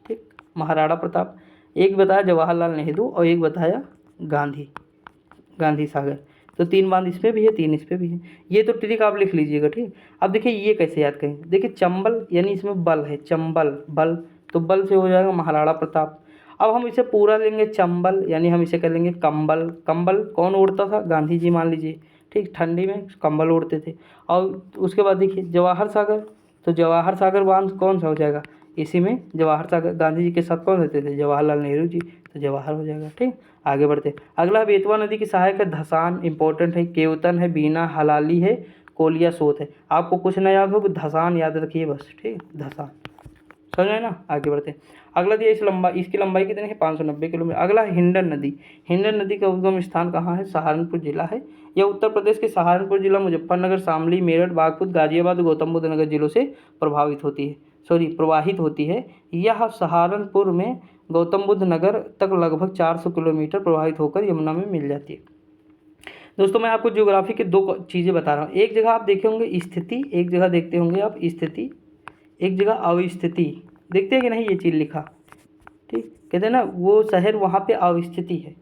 ठीक, महाराणा प्रताप, एक बताया जवाहरलाल नेहरू और एक बताया गांधी सागर। तो 3 बांध इस पर भी है, 3 इस पर भी है। ये तो ट्रिक आप लिख लीजिएगा, ठीक। अब देखिए ये कैसे याद करें, देखिए चंबल यानी इसमें बल है, चंबल बल, तो बल से हो जाएगा महाराणा प्रताप। अब हम इसे पूरा लेंगे चंबल, यानी हम इसे कर लेंगे कंबल। कंबल कौन ओढ़ता था, गांधी जी मान लीजिए, ठीक, ठंडी में कंबल ओढ़ते थे। और उसके बाद देखिए जवाहर सागर, तो जवाहर सागर बांध कौन सा हो जाएगा, इसी में जवाहर सागर, गांधी जी के साथ कौन रहते थे, जवाहरलाल नेहरू जी, तो जवाहर हो जाएगा, ठीक। आगे बढ़ते, अगला बेतवा नदी की सहायक है धसान, इंपॉर्टेंट है, केवतन है, बीना, हलाली है, कोलिया सोत है। आपको कुछ ना याद हो तो धसान याद रखिए बस, ठीक, धसान, समझ आए ना। आगे बढ़ते, अगला दिया इसकी लंबाई कितनी है, 590 किलोमीटर। अगला हिंडन नदी। हिंडन नदी का उद्गम स्थान कहाँ है, सहारनपुर जिला है। यह उत्तर प्रदेश के सहारनपुर जिला, मुजफ्फरनगर, शामली, मेरठ, बागपत, गाजियाबाद, गौतम बुद्ध नगर जिलों से प्रवाहित होती है। यह सहारनपुर में गौतम बुद्ध नगर तक लगभग 400 किलोमीटर प्रवाहित होकर यमुना में मिल जाती है। दोस्तों मैं आपको ज्योग्राफी के 2 चीज़ें बता रहा हूँ। एक जगह आप देखे होंगे स्थिति, एक जगह देखते होंगे आप स्थिति, एक जगह अवस्थिति, देखते हैं कि नहीं ये चीज़ लिखा, ठीक, कहते हैं ना वो शहर वहाँ पे अवस्थिति है।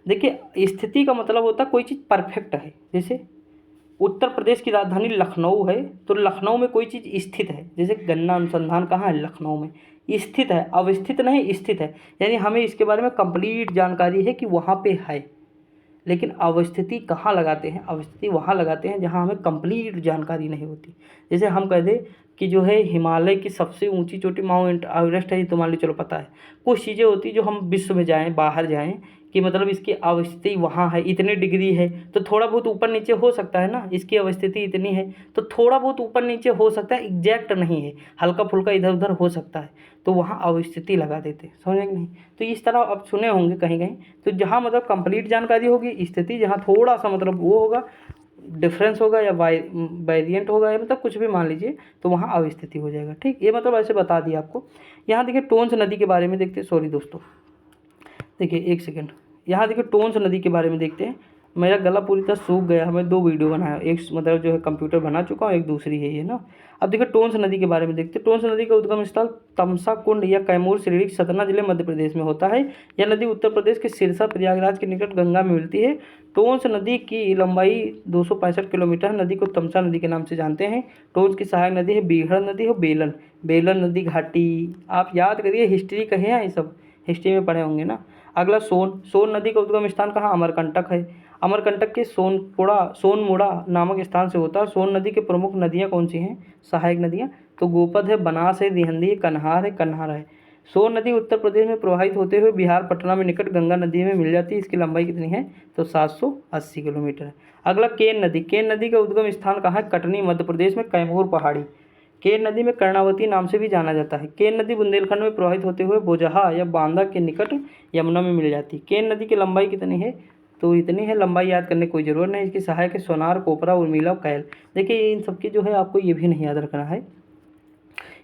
देखिए स्थिति का मतलब होता है कोई चीज़ परफेक्ट है, जैसे उत्तर प्रदेश की राजधानी लखनऊ है, तो लखनऊ में कोई चीज़ स्थित है, जैसे गन्ना अनुसंधान कहाँ है, लखनऊ में स्थित है, अवस्थित नहीं स्थित है, यानी हमें इसके बारे में कंप्लीट जानकारी है कि वहाँ पे है। लेकिन अवस्थिति कहाँ लगाते हैं, अवस्थिति वहाँ लगाते हैं जहाँ हमें कंप्लीट जानकारी नहीं होती। जैसे हम कह दें कि जो है हिमालय की सबसे ऊंची चोटी माउंट एवरेस्ट है, ये तो मान लो चलो पता है। कुछ चीज़ें होती जो हम विश्व में जाएं, बाहर जाएं, कि मतलब इसकी अवस्थिति वहाँ है, इतने डिग्री है, तो थोड़ा बहुत ऊपर नीचे हो सकता है ना, इसकी अवस्थिति इतनी है तो थोड़ा बहुत ऊपर नीचे हो सकता है, एग्जैक्ट नहीं है, हल्का फुल्का इधर उधर हो सकता है, तो वहाँ अवस्थिति लगा देते, समझे कि नहीं। तो इस तरह आप सुने होंगे कहीं कहीं, तो जहाँ मतलब कंप्लीट जानकारी होगी स्थिति, जहाँ थोड़ा सा मतलब वो होगा, डिफरेंस होगा या वेरिएंट होगा या मतलब कुछ भी मान लीजिए, तो वहाँ अवस्थिति हो जाएगा, ठीक। ये मतलब ऐसे बता दिया आपको। यहाँ देखिए टोंस नदी के बारे में देखते हैं, सॉरी दोस्तों, देखिए एक सेकेंड, यहाँ देखिए टोंस नदी के बारे में देखते हैं। मेरा गला पूरी तरह सूख गया है। मैं 2 वीडियो बनाया, एक मतलब जो है कंप्यूटर बना चुका हूँ, एक दूसरी है ये ना। अब देखिए टोंस नदी के बारे में देखते हैं। टोंस नदी का उद्गम स्थल तमसा कुंड या कैमूर श्रेणी सतना जिले मध्य प्रदेश में होता है। यह नदी उत्तर प्रदेश के सिरसा प्रयागराज के निकट गंगा में मिलती है। टोंस नदी की लंबाई 265 किलोमीटर है। नदी को तमसा नदी के नाम से जानते हैं। टोंस की सहायक नदी है बीहड़ नदी और बेलन, बेलन नदी घाटी। आप याद करिए, हिस्ट्री कहे हैं, ये सब हिस्ट्री में पढ़े होंगे ना। अगला सोन, सोन नदी का उद्गम स्थान कहाँ? अमरकंटक है। अमरकंटक के सोनमुड़ा नामक स्थान से होता है। सोन नदी के प्रमुख नदियाँ कौन सी हैं? सहायक नदियाँ तो गोपद है, बनास है, दिहंदी है, कन्हार है। सोन नदी उत्तर प्रदेश में प्रवाहित होते हुए बिहार पटना में निकट गंगा नदी में मिल जाती है। इसकी लंबाई कितनी है? तो 780 किलोमीटर है। अगला केन नदी, केन नदी का उद्गम स्थान कहाँ है? कटनी मध्य प्रदेश में, कैमूर पहाड़ी। केन नदी में कर्णावती नाम से भी जाना जाता है। केन नदी बुंदेलखंड में प्रवाहित होते हुए बोजहा या बांदा के निकट यमुना में मिल जाती है। केन नदी की लंबाई कितनी है? तो इतनी है, लंबाई याद करने की कोई ज़रूरत नहीं। इसकी सहायक है सोनार, कोपरा, उर्मिला और कैल। देखिए इन सबकी जो है आपको ये भी नहीं याद रखना है,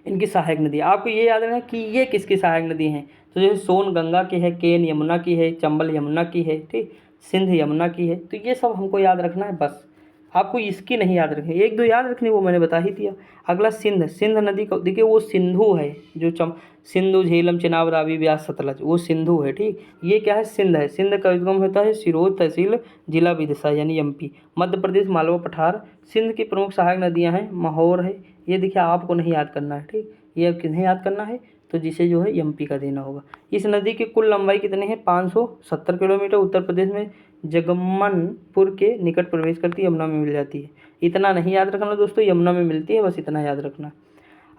इनकी सहायक नदी आपको ये याद रखना है कि ये किसकी सहायक नदी हैं। तो जैसे सोन गंगा की है, केन यमुना की है, चंबल यमुना की है, ठीक, सिंध यमुना की है। तो ये सब हमको याद रखना है, बस आपको इसकी नहीं याद रखनी, 1-2 याद रखनी, वो मैंने बता ही दिया। अगला सिंध, सिंध नदी का देखिए वो सिंधु है, जो सिंधु, झेलम, चिनाब, रावी, ब्यास, सतलज, वो सिंधु है, ठीक। ये क्या है? सिंध है। सिंध का उद्गम होता है सिरोही तहसील, जिला विदिशा यानी एमपी, मध्य प्रदेश, मालवा पठार। सिंध की प्रमुख सहायक नदियाँ हैं, महोर है, ये देखिए आपको नहीं याद करना है, ठीक। ये अब किन्हें याद करना है? तो जिसे जो है एमपी का देना होगा। इस नदी की कुल लंबाई कितनी है? 570 किलोमीटर। उत्तर प्रदेश में जगमनपुर के निकट प्रवेश करती है, यमुना में मिल जाती है। इतना नहीं याद रखना दोस्तों, यमुना में मिलती है, बस इतना याद रखना।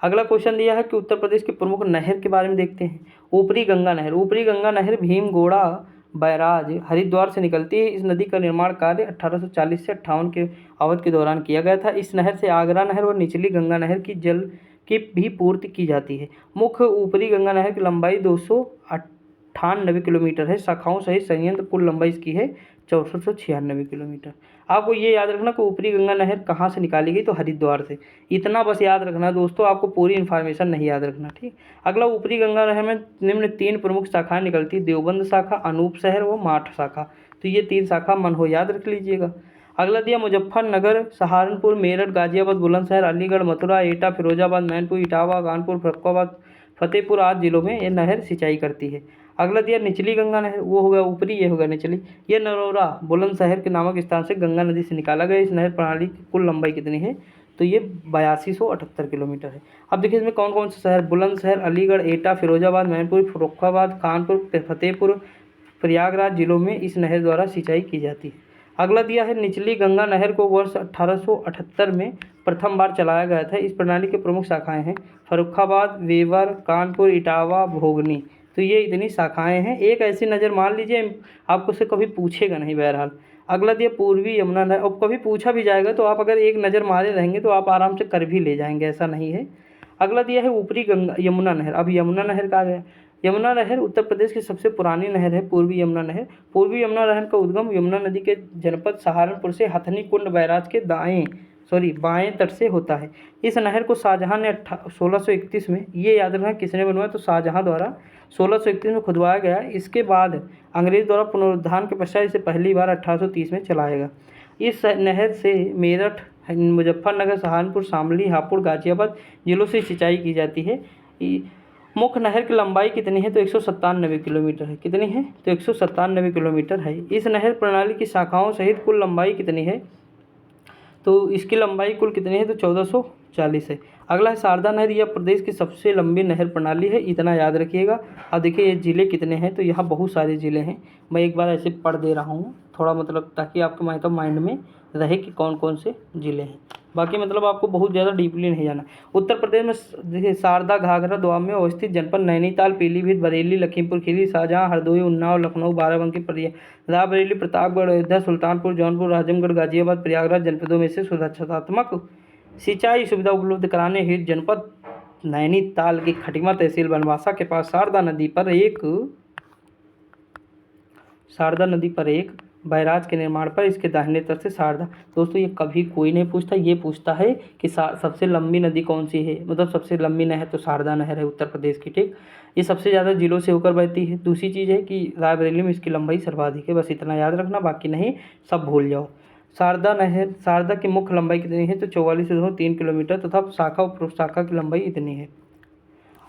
अगला क्वेश्चन दिया है कि उत्तर प्रदेश की प्रमुख नहर के बारे में देखते हैं। ऊपरी गंगा नहर, ऊपरी गंगा नहर भीमगोड़ा बैराज हरिद्वार से निकलती है। इस नदी का निर्माण कार्य 1840 से 58 के अवधि के दौरान किया गया था। इस नहर से आगरा नहर और निचली गंगा नहर की जल की भी पूर्ति की जाती है। मुख्य ऊपरी गंगा नहर की लंबाई 298 किलोमीटर है। शाखाओं सहित संयंत्र कुल लंबाई इसकी है 6496 किलोमीटर। आपको ये याद रखना कि ऊपरी गंगा नहर कहाँ से निकाली गई? तो हरिद्वार से। इतना बस याद रखना दोस्तों, आपको पूरी इन्फॉर्मेशन नहीं याद रखना, ठीक। अगला, ऊपरी गंगा नहर में निम्न 3 प्रमुख शाखाएं निकलती है, देवबंद शाखा, अनूप शहर व माठ शाखा। तो ये 3 शाखा मन हो याद रख लीजिएगा। अगला दिया मुजफ्फरनगर, सहारनपुर, मेरठ, गाजियाबाद, बुलंदशहर, अलीगढ़, मथुरा, एटा, फिरोजाबाद, मैनपुर, इटावा, कानपुर, फर्रुखाबाद, फतेहपुर आदि जिलों में ये नहर सिंचाई करती है। अगला दिया निचली गंगा नहर, वो हो गया ऊपरी, ये हो गया निचली। ये नरौरा बुलंदशहर के नामक स्थान से गंगा नदी से निकाला गया। इस नहर प्रणाली की कुल लंबाई कितनी है? तो ये 8278 किलोमीटर है। अब देखिए इसमें कौन कौन से शहर? बुलंदशहर, अलीगढ़, एटा, फिरोजाबाद, मैनपुर, फर्रुखाबाद, कानपुर, फतेहपुर, प्रयागराज जिलों में इस नहर द्वारा सिंचाई की जाती है। अगला दिया है निचली गंगा नहर को वर्ष 1878 में प्रथम बार चलाया गया था। इस प्रणाली के प्रमुख शाखाएं हैं फर्रुखाबाद, वेवर, कानपुर, इटावा, भोगनी। तो ये इतनी शाखाएं हैं। एक ऐसी नज़र मान लीजिए, आपको से कभी पूछेगा नहीं बहरहाल। अगला दिया पूर्वी यमुना नहर, और कभी पूछा भी जाएगा तो आप अगर एक नज़र मारे रहेंगे तो आप आराम से कर भी ले जाएंगे, ऐसा नहीं है। अगला दिया है ऊपरी गंगा यमुना नहर। अब यमुना नहर का आ गया। यमुना नहर उत्तर प्रदेश की सबसे पुरानी नहर है, पूर्वी यमुना नहर। पूर्वी यमुना नहर का उद्गम यमुना नदी के जनपद सहारनपुर से हथनी कुंड बैराज के बाएं तट से होता है। इस नहर को शाहजहां ने 1631 में, ये याद रखना किसने बनवाया? तो शाहजहां द्वारा 1631 में खुदवाया गया। इसके बाद अंग्रेज द्वारा पुनरुद्धार के पश्चात इसे पहली बार 1830 में चलाया गया। इस नहर से मेरठ, मुजफ्फरनगर, सहारनपुर, शामली, हापुड़, गाजियाबाद जिलों से सिंचाई की जाती है। मुख्य नहर की लंबाई कितनी है? तो 197 किलोमीटर है। कितनी है? तो 197 किलोमीटर है। इस नहर प्रणाली की शाखाओं सहित कुल लंबाई कितनी है? तो इसकी लंबाई कुल कितनी है? तो 1440 है। अगला है शारदा नहर। यह प्रदेश की सबसे लंबी नहर प्रणाली है, इतना याद रखिएगा। अब देखिए ये ज़िले कितने हैं, तो यहाँ बहुत सारे ज़िले हैं। मैं एक बार ऐसे पढ़ दे रहा हूँ थोड़ा, मतलब ताकि आपके माइंड में रहे कि कौन कौन से ज़िले हैं। बाकी मतलब आपको बहुत ज़्यादा डीपली नहीं जाना। उत्तर प्रदेश में देखिए शारदा, घाघरा, दोआब में अवस्थित जनपद नैनीताल, पीलीभीत, बरेली, लखीमपुर खीरी, शाहजहाँ, हरदोई, उन्नाव, लखनऊ, बाराबंकी, रायबरेली, प्रतापगढ़, अयोध्या, सुल्तानपुर, जौनपुर, आजमगढ़, गाजियाबाद, प्रयागराज जनपदों में से सुरक्षात्मक सिंचाई सुविधा उपलब्ध कराने हेतु जनपद नैनीताल की खटीमा तहसील बनवासा के पास शारदा नदी पर एक बैराज के निर्माण पर इसके दाहिने तरफ से शारदा। दोस्तों ये कभी कोई नहीं पूछता, ये पूछता है कि सबसे लंबी नदी कौन सी है, मतलब सबसे लंबी नहर तो शारदा नहर है उत्तर प्रदेश की। ठीक, ये सबसे ज़्यादा जिलों से होकर बहती है। दूसरी चीज़ है कि रायबरेली में इसकी लंबाई सर्वाधिक है। बस इतना याद रखना, बाकी नहीं सब भूल जाओ। शारदा नहर, शारदा की मुख्य लंबाई कितनी है तो 44.3 किलोमीटर तथा शाखा और प्रशाखा की लंबाई इतनी है।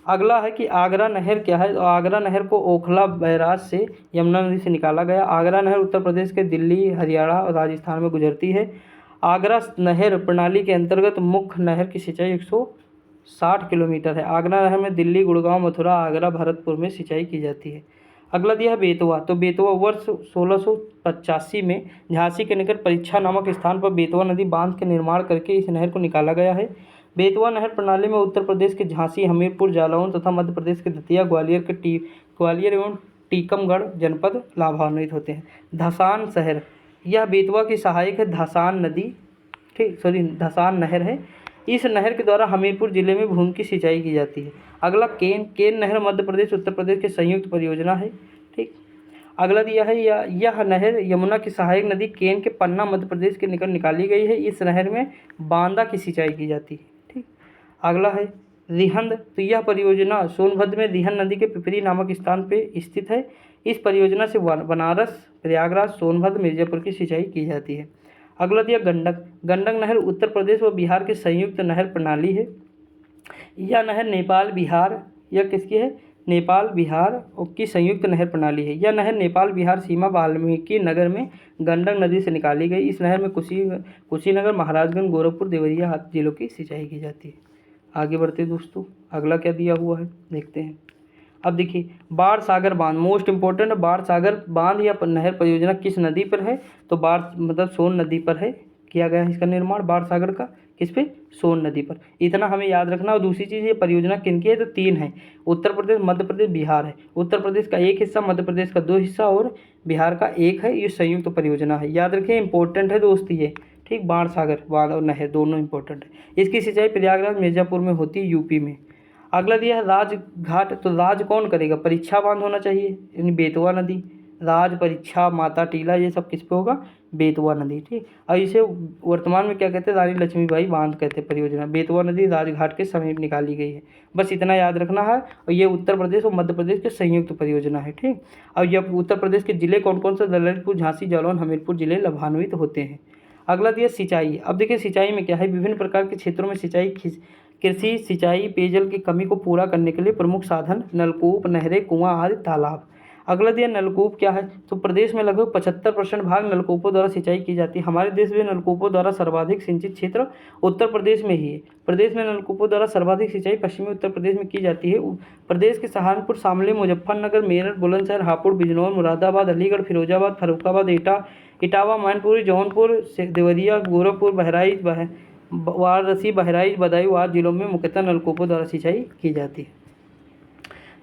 अगला है कि आगरा नहर क्या है। तो आगरा नहर को ओखला बैराज से यमुना नदी से निकाला गया। आगरा नहर उत्तर प्रदेश के दिल्ली, हरियाणा और राजस्थान में गुजरती है। आगरा नहर प्रणाली के अंतर्गत मुख्य नहर की सिंचाई 160 किलोमीटर है। आगरा नहर में दिल्ली, गुड़गांव, मथुरा, आगरा, भरतपुर में सिंचाई की जाती है। अगला दिया है बेतवा। तो बेतवा वर्ष 1685 में झांसी के निकट परीक्षा नामक स्थान पर बेतवा नदी बांध के निर्माण करके इस नहर को निकाला गया है। बेतवा नहर प्रणाली में उत्तर प्रदेश के झांसी, हमीरपुर, जालौन तथा मध्य प्रदेश के दतिया, ग्वालियर एवं टीकमगढ़ जनपद लाभान्वित होते हैं। धसान शहर, यह बेतवा की सहायक है। धसान नदी, ठीक धसान नहर है। इस नहर के द्वारा हमीरपुर जिले में भूमि की सिंचाई की जाती है। अगला केन नहर मध्य प्रदेश उत्तर प्रदेश की संयुक्त परियोजना है। ठीक, अगला दिया है यह नहर यमुना की सहायक नदी केन के पन्ना मध्य प्रदेश के निकट निकाली गई है। इस नहर में बांदा की सिंचाई की जाती है। ठीक, अगला है रिहंद। तो यह परियोजना सोनभद्र में रिहंद नदी के पिपरी नामक स्थान पर स्थित है। इस परियोजना से बनारस, प्रयागराज, सोनभद्र, मिर्जापुर की सिंचाई की जाती है। अगला दिया गंडक। गंडक नहर उत्तर प्रदेश व बिहार की संयुक्त नहर प्रणाली है। यह नहर नेपाल, बिहार, यह किसकी है नेपाल, बिहार की संयुक्त नहर प्रणाली है। यह नहर नेपाल बिहार सीमा वाल्मीकि नगर में गंडक नदी से निकाली गई। इस नहर में कुशीनगर, महाराजगंज, गोरखपुर, देवरिया आदि जिलों की सिंचाई की जाती है। आगे बढ़ते दोस्तों, अगला क्या दिया हुआ है देखते हैं। अब देखिए बाढ़ सागर बांध, मोस्ट इंपॉर्टेंट। बाढ़ सागर बांध या नहर परियोजना किस नदी पर है तो बाढ़ मतलब सोन नदी पर है किया गया है इसका निर्माण। बाढ़ सागर का किस पे, सोन नदी पर। इतना हमें याद रखना। और दूसरी चीज़ ये परियोजना किनकी है तो 3 है, उत्तर प्रदेश, मध्य प्रदेश, बिहार है। उत्तर प्रदेश का 1 हिस्सा, मध्य प्रदेश का 2 हिस्सा और बिहार का 1 है। ये संयुक्त परियोजना है, याद रखें, इंपॉर्टेंट है दोस्त ये। ठीक, बाढ़ सागर बांध और नहर दोनों इंपॉर्टेंट है। इसकी सिंचाई प्रयागराज, मिर्जापुर में होती है, यूपी में। अगला दिया है राजघाट। तो राज कौन करेगा, परीक्षा बांध होना चाहिए, यानी बेतवा नदी। राज, परीक्षा, माता टीला, ये सब किस पे होगा, बेतवा नदी। ठीक, और इसे वर्तमान में क्या कहते हैं, रानी लक्ष्मीबाई बांध कहते हैं परियोजना। बेतवा नदी राजघाट के समीप निकाली गई है, बस इतना याद रखना है। और ये उत्तर प्रदेश और मध्य प्रदेश के संयुक्त परियोजना है। ठीक, और यह उत्तर प्रदेश के जिले कौन कौन से, ललितपुर, झांसी, जालौन, हमीरपुर जिले लाभान्वित होते हैं। अगला दिया सिंचाई। अब देखिए सिंचाई में क्या है, विभिन्न प्रकार के क्षेत्रों में सिंचाई, कृषि सिंचाई, पेयजल की कमी को पूरा करने के लिए प्रमुख साधन नलकूप, नहरें, कुआं आदि तालाब। अगला दिया नलकूप क्या है, तो प्रदेश में लगभग 75% भाग नलकूपों द्वारा सिंचाई की जाती है। हमारे देश में नलकूपों द्वारा सर्वाधिक सिंचित क्षेत्र उत्तर प्रदेश में ही है। प्रदेश में नलकूपों द्वारा सर्वाधिक सिंचाई पश्चिमी उत्तर प्रदेश में की जाती है। प्रदेश के सहारनपुर, शामली, मुजफ्फरनगर, मेरठ, बुलंदशहर, हापुड़, बिजनौर, मुरादाबाद, अलीगढ़, फिरोजाबाद, फर्रुखाबाद, इटावा, मैनपुरी, जौनपुर, देवरिया, गोरखपुर, बहराइच, वाराणसी, बहराइच, बदायूं आदि जिलों में मुख्यतः नलकूपों द्वारा सिंचाई की जाती है।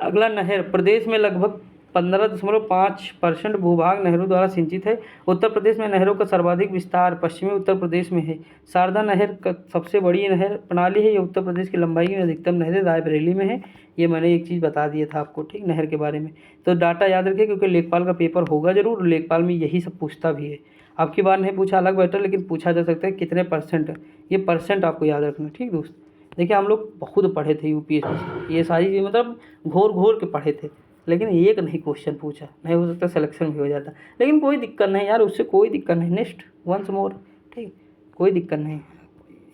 अगला नहर। प्रदेश में लगभग 15.5% भूभाग नहरों द्वारा सिंचित है। उत्तर प्रदेश में नहरों का सर्वाधिक विस्तार पश्चिमी उत्तर प्रदेश में है। शारदा नहर का सबसे बड़ी नहर प्रणाली है। ये उत्तर प्रदेश की लंबाई में अधिकतम नहरें रायबरेली में है। ये मैंने एक चीज़ बता दिया था आपको, ठीक, नहर के बारे में। तो डाटा याद रखिए क्योंकि लेखपाल का पेपर होगा जरूर, लेखपाल में यही सब पूछता भी है। अब की बार नहीं पूछा अलग बेटर, लेकिन पूछा जा सकता है कितने परसेंट, ये परसेंट आपको याद रखना। ठीक दोस्त, देखिए हम लोग बहुत पढ़े थे यूपीएससी, ये सारी चीज़ मतलब घोर घोर के पढ़े थे, लेकिन एक नहीं क्वेश्चन पूछा, नहीं हो सकता सिलेक्शन भी हो जाता, लेकिन कोई दिक्कत नहीं यार, उससे कोई दिक्कत नहीं। नेक्स्ट वंस मोर, ठीक, कोई दिक्कत नहीं।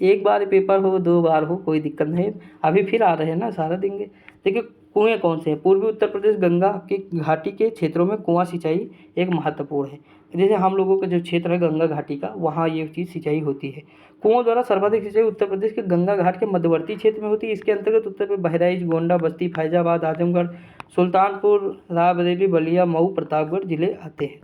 एक बार पेपर हो, 2 बार हो, कोई दिक्कत नहीं। अभी फिर आ रहे हैं ना, सारा देंगे। देखिए कुएँ कौन से हैं, पूर्वी उत्तर प्रदेश गंगा की घाटी के क्षेत्रों में कुआँ सिंचाई एक महत्वपूर्ण है। जैसे हम लोगों का जो क्षेत्र है गंगा घाटी का, वहाँ ये चीज़ सिंचाई होती है। कुओं द्वारा सर्वाधिक सिंचाई उत्तर प्रदेश के गंगा घाट के मध्यवर्ती क्षेत्र में होती है। इसके अंतर्गत उत्तर में बहराइच, गोंडा, बस्ती, फैजाबाद, आजमगढ़, सुल्तानपुर, रायबरेली, बलिया, मऊ, प्रतापगढ़ जिले आते हैं।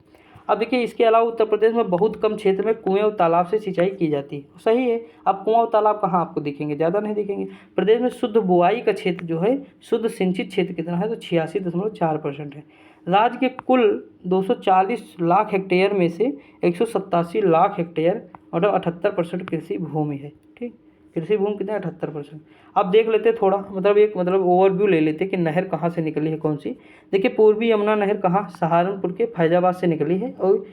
अब देखिए इसके अलावा उत्तर प्रदेश में बहुत कम क्षेत्र में कुएं और तालाब से सिंचाई की जाती है, सही है। अब कुआं और तालाब कहाँ आपको दिखेंगे, ज़्यादा नहीं दिखेंगे। प्रदेश में शुद्ध बुआई का क्षेत्र जो है, शुद्ध सिंचित क्षेत्र कितना है तो 86.4% है। राज्य के कुल 240 लाख हेक्टेयर में से 187 लाख हेक्टेयर मतलब 78% कृषि भूमि है। ठीक, कृषि भूमि कितना, 78%। अब देख लेते थोड़ा, मतलब ओवरव्यू ले लेते कि नहर कहाँ से निकली है, कौन सी। देखिए पूर्वी यमुना नहर कहाँ, सहारनपुर के फैजाबाद से निकली है और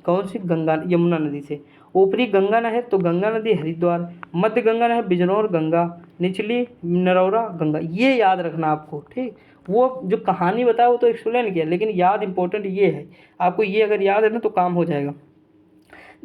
कौन सी? गंगा यमुना नदी से। ऊपरी गंगा नहर तो गंगा नदी हरिद्वार, मध्य गंगा नहर बिजनौर गंगा, निचली नरौरा गंगा। ये याद रखना आपको, ठीक। वो जो कहानी बताया वो तो एक्सप्लेन किया, लेकिन याद इंपॉर्टेंट ये है आपको, ये अगर याद है ना तो काम हो जाएगा।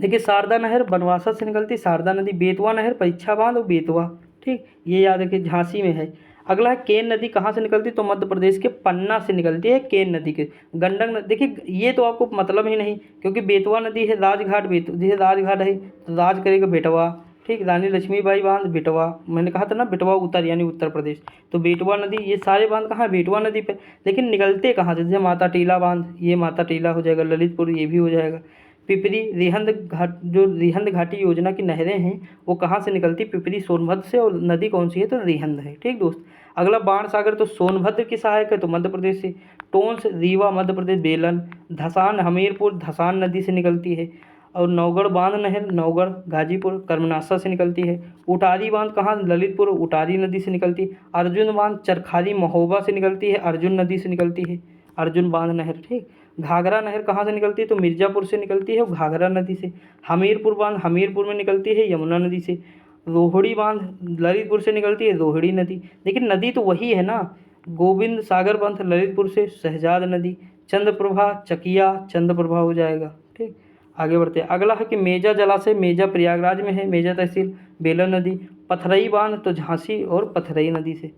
देखिए शारदा नहर बनवासा से निकलती शारदा नदी, बेतवा नहर परीक्षा बांध और बेतवा, ठीक, ये याद रखिए झांसी में है। अगला है केन नदी कहाँ से निकलती, तो मध्य प्रदेश के पन्ना से निकलती है केन नदी के। गंडक नदी, देखिए ये तो आपको मतलब ही नहीं, क्योंकि बेतवा नदी है राजघाट, जैसे राजघाट है तो राज करेगा बेटवा, ठीक। रानी लक्ष्मीबाई बांध बेटवा, मैंने कहा था ना बेटवा उत्तर यानी उत्तर प्रदेश, तो बेटवा नदी, ये सारे बांध कहाँ है? बेटवा नदी पे। लेकिन निकलते कहाँ से? जैसे माता टीला बांध, ये माता टीला हो जाएगा, ललितपुर ये भी हो जाएगा। पिपरी रिहंद घाट, जो रिहंद घाटी योजना की नहरें हैं वो कहाँ से निकलती? पिपरी सोनभद्र से, और नदी कौन सी है? तो रिहंद है, ठीक दोस्त। अगला बाण सागर तो सोनभद्र की सहायक है, तो मध्य प्रदेश से। टोंस रीवा मध्य प्रदेश बेलन, धसान हमीरपुर धसान नदी से निकलती है। और नौगढ़ बांध नहर नौगढ़ गाजीपुर कर्मनासा से निकलती है। उटारी बांध कहाँ? ललितपुर उटारी नदी से निकलती है। अर्जुन बांध चरखारी महोबा से निकलती है, अर्जुन नदी से निकलती है, अर्जुन बांध नहर, ठीक। घाघरा नहर कहाँ से निकलती है? तो मिर्ज़ापुर से निकलती है, घाघरा नदी से। हमीरपुर बांध हमीरपुर में निकलती है, यमुना नदी से। रोहिणी बांध ललितपुर से निकलती है, रोहिणी नदी। लेकिन नदी तो वही है ना। गोविंद सागर बांध ललितपुर से, शहजाद नदी। चंद्रप्रभा चकिया चंद्रप्रभा हो जाएगा, ठीक। आगे बढ़ते हैं। अगला है कि मेजा जलाशय, मेजा प्रयागराज में है, मेजा तहसील, बेलन नदी। पथरई बांध तो झांसी और पथरई नदी से।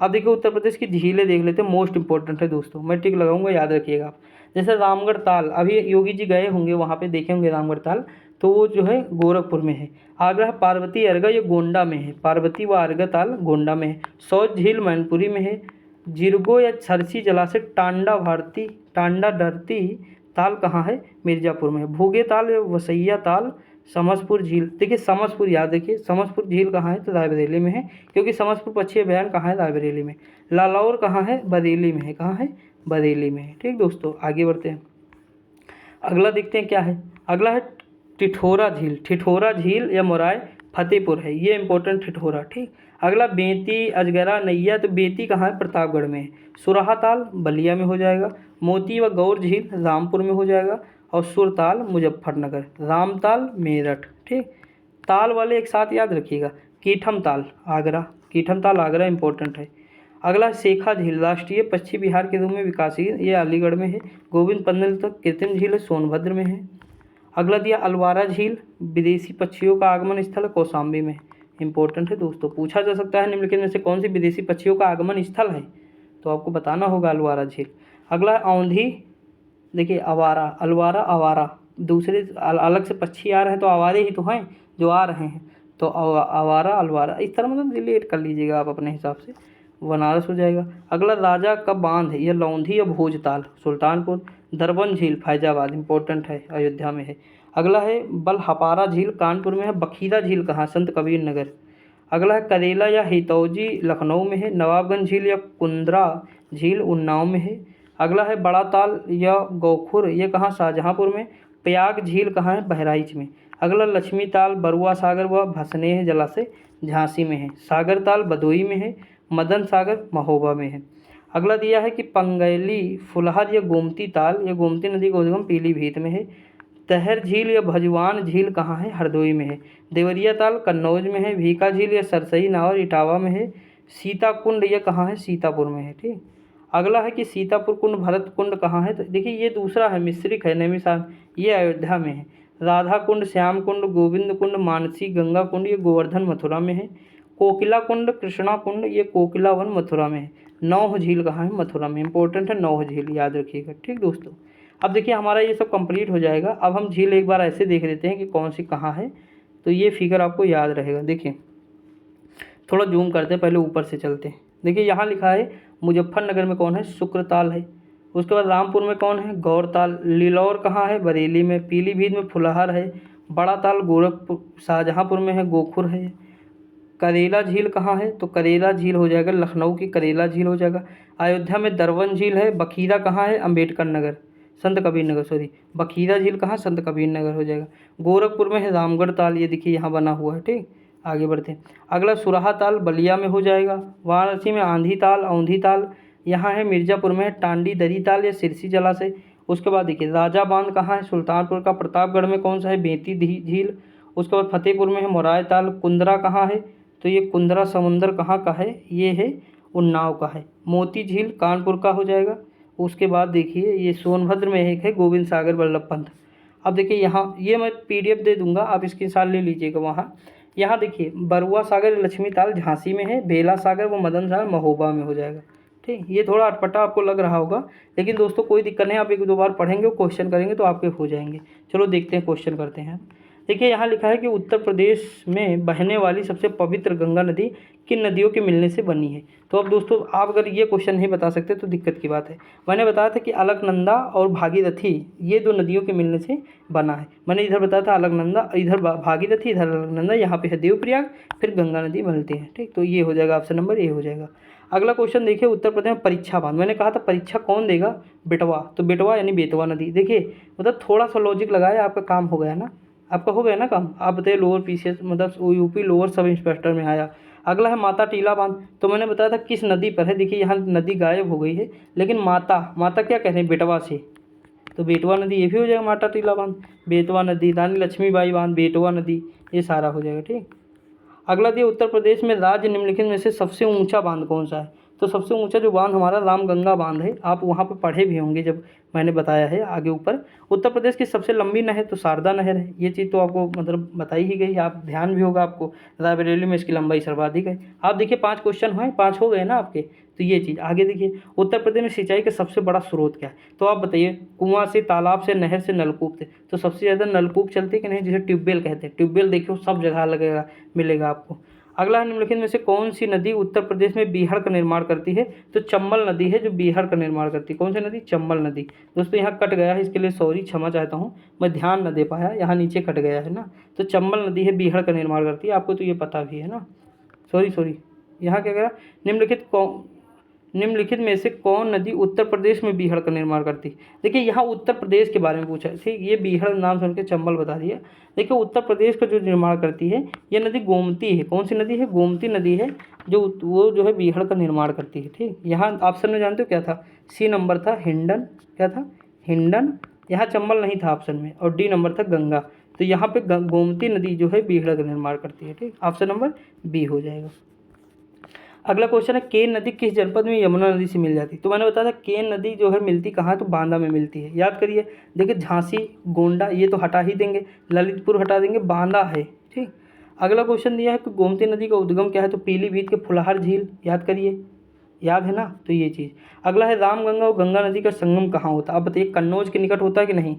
अब देखिए उत्तर प्रदेश की झीलें देख लेते हैं, मोस्ट इंपॉर्टेंट है दोस्तों, मैं टिक लगाऊंगा, याद रखिएगा आप। जैसे रामगढ़ ताल, अभी योगी जी गए होंगे वहाँ पे, देखे होंगे रामगढ़ ताल, तो वो जो है गोरखपुर में है। आगरा पार्वती अर्घा, ये गोंडा में है, पार्वती व अर्घा ताल गोंडा में है। सौज झील मैनपुरी में है। जिरगो या सरसी जलाशय टांडा धरती ताल कहाँ है? मिर्ज़ापुर में। भूगे ताल या वसैया ताल समसपुर झील, देखिए समसपुर याद रखिए, समसपुर झील कहाँ है? तो रायबरेली में है, क्योंकि समसपुर पक्षी अभयारण्य कहाँ है? रायबरेली में। लालौर कहाँ है? बरेली में है, कहाँ है? बरेली में है, ठीक दोस्तों। आगे बढ़ते हैं, अगला देखते हैं क्या है। अगला है टिठोरा झील, ठिठोरा झील या मोराय फतेहपुर है, ये इंपॉर्टेंट ठिठोरा, ठीक। अगला बेंती अजगरा नैया, तो बेंती कहाँ है? प्रतापगढ़ में है। सुराहा ताल बलिया में हो जाएगा। मोती व गौर झील रामपुर में हो जाएगा। और सुरताल मुजफ्फरनगर, रामताल मेरठ, ठीक। ताल वाले एक साथ याद रखिएगा। कीठम ताल आगरा, कीठम ताल आगरा इंपॉर्टेंट है। अगला शेखा झील राष्ट्रीय पश्चिम बिहार के रूप में विकासशील, ये अलीगढ़ में है। गोविंद पन्नल तक कृत्रिम झील है, सोनभद्र में है। अगला दिया अलवारा झील, विदेशी पक्षियों का आगमन स्थल कौशाम्बी में, इंपॉर्टेंट है दोस्तों, पूछा जा सकता है निम्नलिखित में से कौन सी विदेशी पक्षियों का आगमन स्थल है, तो आपको बताना होगा अलवारा झील। अगला औंधी, देखिए आवारा, अलवारा आवारा, दूसरे अलग से पक्षी आ रहे हैं तो आवारे ही तो हैं जो आ रहे हैं, तो आवारा अलवारा, इस तरह मतलब रिलेट कर लीजिएगा आप अपने हिसाब से, बनारस हो जाएगा। अगला राजा का बांध है, यह लौंधी या भोजताल सुल्तानपुर। दरबन झील फैजाबाद, इंपॉर्टेंट है, अयोध्या में है। अगला है बलहपारा झील कानपुर में है। बखीरा झील कहाँ? संत कबीर नगर। अगला है करेला या हितौजी लखनऊ में है। नवाबगंज झील या कुंद्रा झील उन्नाव में है। अगला है बड़ा ताल या गौखुर, ये कहाँ? शाहजहाँपुर में। प्रयाग झील कहाँ है? बहराइच में। अगला लक्ष्मी ताल बरुआ सागर व भसनेह जलाशय झांसी में है। सागर ताल भदोई में है। मदन सागर महोबा में है। अगला दिया है कि पंगैली फुलहर या गोमती ताल या गोमती नदी का उद्गम पीलीभीत में है। तहर झील या भजवान झील कहाँ है? हरदोई में है। देवरिया ताल कन्नौज में है। भीका झील या सरसई नावर इटावा में है। सीता कुंड ये कहाँ है? सीतापुर में है, ठीक। अगला है कि सीतापुर कुंड भरत कुंड कहाँ है? तो देखिए ये दूसरा है, मिश्रिक है, नैमिषारण्य, ये अयोध्या में है। राधा कुंड श्याम कुंड गोविंद कुंड मानसी गंगा कुंड ये गोवर्धन मथुरा में है। कोकिला कुंड कृष्णा कुंड ये कोकिला वन मथुरा में है। नौह झील कहाँ है? मथुरा में, इंपॉर्टेंट है नौह झील, याद रखिएगा, ठीक दोस्तों। अब देखिए हमारा ये सब कंप्लीट हो जाएगा। अब हम झील एक बार ऐसे देख लेते हैं कि कौन सी कहाँ है, तो ये फिगर आपको याद रहेगा। देखिए थोड़ा जूम करते हैं, पहले ऊपर से चलते हैं। देखिए यहाँ लिखा है मुजफ्फरनगर में कौन है? शुक्रताल है। उसके बाद रामपुर में कौन है? गौरताल। लिलौर कहाँ है? बरेली में। पीलीभीत में फुलहर है। बड़ा ताल गोरखपुर शाहजहाँपुर में है, गोखुर है। करेला झील कहाँ है? तो करेला झील हो जाएगा लखनऊ की करेला झील हो जाएगा। अयोध्या में दरवन झील है। बखीरा कहाँ है? अम्बेडकर नगर, संत कबीर नगर, सॉरी, बखीरा झील कहाँ? संत कबीर नगर हो जाएगा। गोरखपुर में है रामगढ़ ताल, ये देखिए यहाँ बना हुआ है, ठीक। आगे बढ़ते हैं। अगला सुराहा ताल बलिया में हो जाएगा। वाराणसी में आंधी ताल औंधी ताल, यहाँ है मिर्ज़ापुर में है टांडी दरी ताल या सिरसी जलाशय। उसके बाद देखिए राजा बांध कहाँ है, सुल्तानपुर का। प्रतापगढ़ में कौन सा है, बेती झील। उसके बाद फतेहपुर में है मोराय ताल। कुंदरा कहाँ है, तो ये कुंदरा समुंदर कहाँ का है, ये है उन्नाव का है। मोती झील कानपुर का हो जाएगा। उसके बाद देखिए ये सोनभद्र में एक है गोविंद सागर वल्लभ पंत। अब देखिए यहाँ ये मैं पीडीएफ दे दूंगा, आप इसकी साल ले लीजिएगा। वहाँ यहाँ देखिए बरुआ सागर लक्ष्मी ताल झांसी में है, बेला सागर वो मदन सागर महोबा में हो जाएगा। ठीक, ये थोड़ा अटपटा आपको लग रहा होगा, लेकिन दोस्तों कोई दिक्कत नहीं, आप एक दो बार पढ़ेंगे और क्वेश्चन करेंगे तो आपके हो जाएंगे। चलो देखते हैं, क्वेश्चन करते हैं। देखिए यहाँ लिखा है कि उत्तर प्रदेश में बहने वाली सबसे पवित्र गंगा नदी किन नदियों के मिलने से बनी है। तो अब दोस्तों आप अगर ये क्वेश्चन नहीं बता सकते तो दिक्कत की बात है। मैंने बताया था कि अलकनंदा और भागीरथी ये दो नदियों के मिलने से बना है। मैंने इधर बताया था अलकनंदा, इधर भागीरथी, इधर अलकनंदा, यहाँ पे है देवप्रयाग, फिर गंगा नदी मिलती है। ठीक, तो ये हो जाएगा ऑप्शन नंबर ए हो जाएगा। अगला क्वेश्चन देखिए उत्तर प्रदेश में परीक्षा बांध, मैंने कहा था परीक्षा कौन देगा, बेटवा। तो बेटवा यानी बेतवा नदी। देखिए मतलब थोड़ा सा लॉजिक लगाए, आपका काम हो गया ना, आपका हो गया ना काम। आप बताइए लोअर पीसीएस मतलब यूपी लोअर सब इंस्पेक्टर में आया। अगला है माता टीला बांध, तो मैंने बताया था किस नदी पर है। देखिए यहाँ नदी गायब हो गई है, लेकिन माता क्या कह रहे हैं, बेटवा से, तो बेटवा नदी ये भी हो जाएगा माता टीला बांध। बेतवा नदी, रानी लक्ष्मीबाई बांध, बेटवा नदी, ये सारा हो जाएगा। ठीक, अगला दिया उत्तर प्रदेश में राज्य निम्नलिखित में से सबसे ऊंचा बांध कौन सा है। तो सबसे ऊंचा जो बांध हमारा रामगंगा बांध है, आप वहाँ पर पढ़े भी होंगे जब मैंने बताया है आगे ऊपर। उत्तर प्रदेश की सबसे लंबी नहर तो शारदा नहर है, ये चीज़ तो आपको मतलब बताई ही गई, आप ध्यान भी होगा आपको, रायबरेली में इसकी लंबाई सर्वाधिक है। आप देखिए 5 क्वेश्चन हुए, 5 हो गए ना आपके, तो ये चीज़ आगे देखिए। उत्तर प्रदेश में सिंचाई का सबसे बड़ा स्रोत क्या है, तो आप बताइए कुआं से, तालाब से, नहर से, नलकूप से। तो सबसे ज़्यादा नलकूप चलते कि नहीं, जिसे ट्यूबवेल कहते हैं। ट्यूबवेल देखियो सब जगह लगेगा, मिलेगा आपको। अगला निम्नलिखित में से कौन सी नदी उत्तर प्रदेश में बीहड़ का निर्माण करती है, तो चंबल नदी है जो बीहड़ का निर्माण करती है। कौन सी नदी, चंबल नदी। दोस्तों यहाँ कट गया है, इसके लिए सॉरी, क्षमा चाहता हूँ, मैं ध्यान न दे पाया, यहाँ नीचे कट गया है ना। तो चंबल नदी है बीहड़ का निर्माण करती है, आपको तो ये पता भी है ना। सॉरी यहाँ क्या कह रहा, निम्नलिखित में से कौन नदी उत्तर प्रदेश में बीहड़ का निर्माण करती है। देखिए यहाँ उत्तर प्रदेश के बारे में पूछा है, ठीक, ये बीहड़ नाम सुन के चंबल बता दिया। देखिए उत्तर प्रदेश का जो निर्माण करती है ये नदी गोमती है। कौन सी नदी है, गोमती नदी है जो वो जो है बीहड़ का निर्माण करती है। ठीक, यहाँ ऑप्शन में जानते हो क्या था, सी नंबर था हिंडन, क्या था, हिंडन। यहाँ चंबल नहीं था ऑप्शन में, और डी नंबर था गंगा। तो यहाँ पे गोमती नदी जो है बीहड़ का निर्माण करती है। ठीक, ऑप्शन नंबर बी हो जाएगा। अगला क्वेश्चन है केन नदी किस जनपद में यमुना नदी से मिल जाती है। तो मैंने बताया था केन नदी जो है मिलती कहाँ है, तो बांदा में मिलती है। याद करिए, देखिए झांसी, गोंडा ये तो हटा ही देंगे, ललितपुर हटा देंगे, बांदा है। ठीक, अगला क्वेश्चन दिया है कि गोमती नदी का उद्गम क्या है, तो पीलीभीत के फुलहार झील। याद करिए, याद है ना, तो ये चीज़। अगला है रामगंगा और गंगा नदी का संगम कहाँ होता है। अब बताइए कन्नौज के निकट होता है कि नहीं।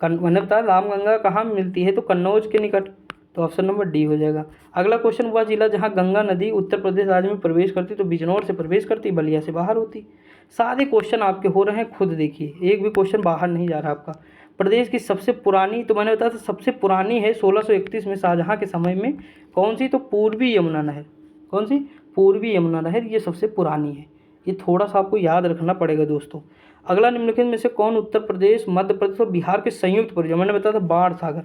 मैंने बताया रामगंगा कहाँ मिलती है, तो कन्नौज के निकट, तो ऑप्शन नंबर डी हो जाएगा। अगला क्वेश्चन, वह जिला जहां गंगा नदी उत्तर प्रदेश राज्य में प्रवेश करती, तो बिजनौर से प्रवेश करती, बलिया से बाहर होती। सारे क्वेश्चन आपके हो रहे हैं, खुद देखिए, एक भी क्वेश्चन बाहर नहीं जा रहा आपका। प्रदेश की सबसे पुरानी, तो मैंने बताया था सबसे पुरानी है 1631 में शाहजहां के समय में। कौन सी, तो पूर्वी यमुना नहर। कौन सी, पूर्वी यमुना नहर, ये सबसे पुरानी है। ये थोड़ा सा आपको याद रखना पड़ेगा दोस्तों। अगला निम्नलिखित में से कौन उत्तर प्रदेश, मध्य प्रदेश और बिहार के संयुक्त परियोजना, मैंने बताया था बाण सागर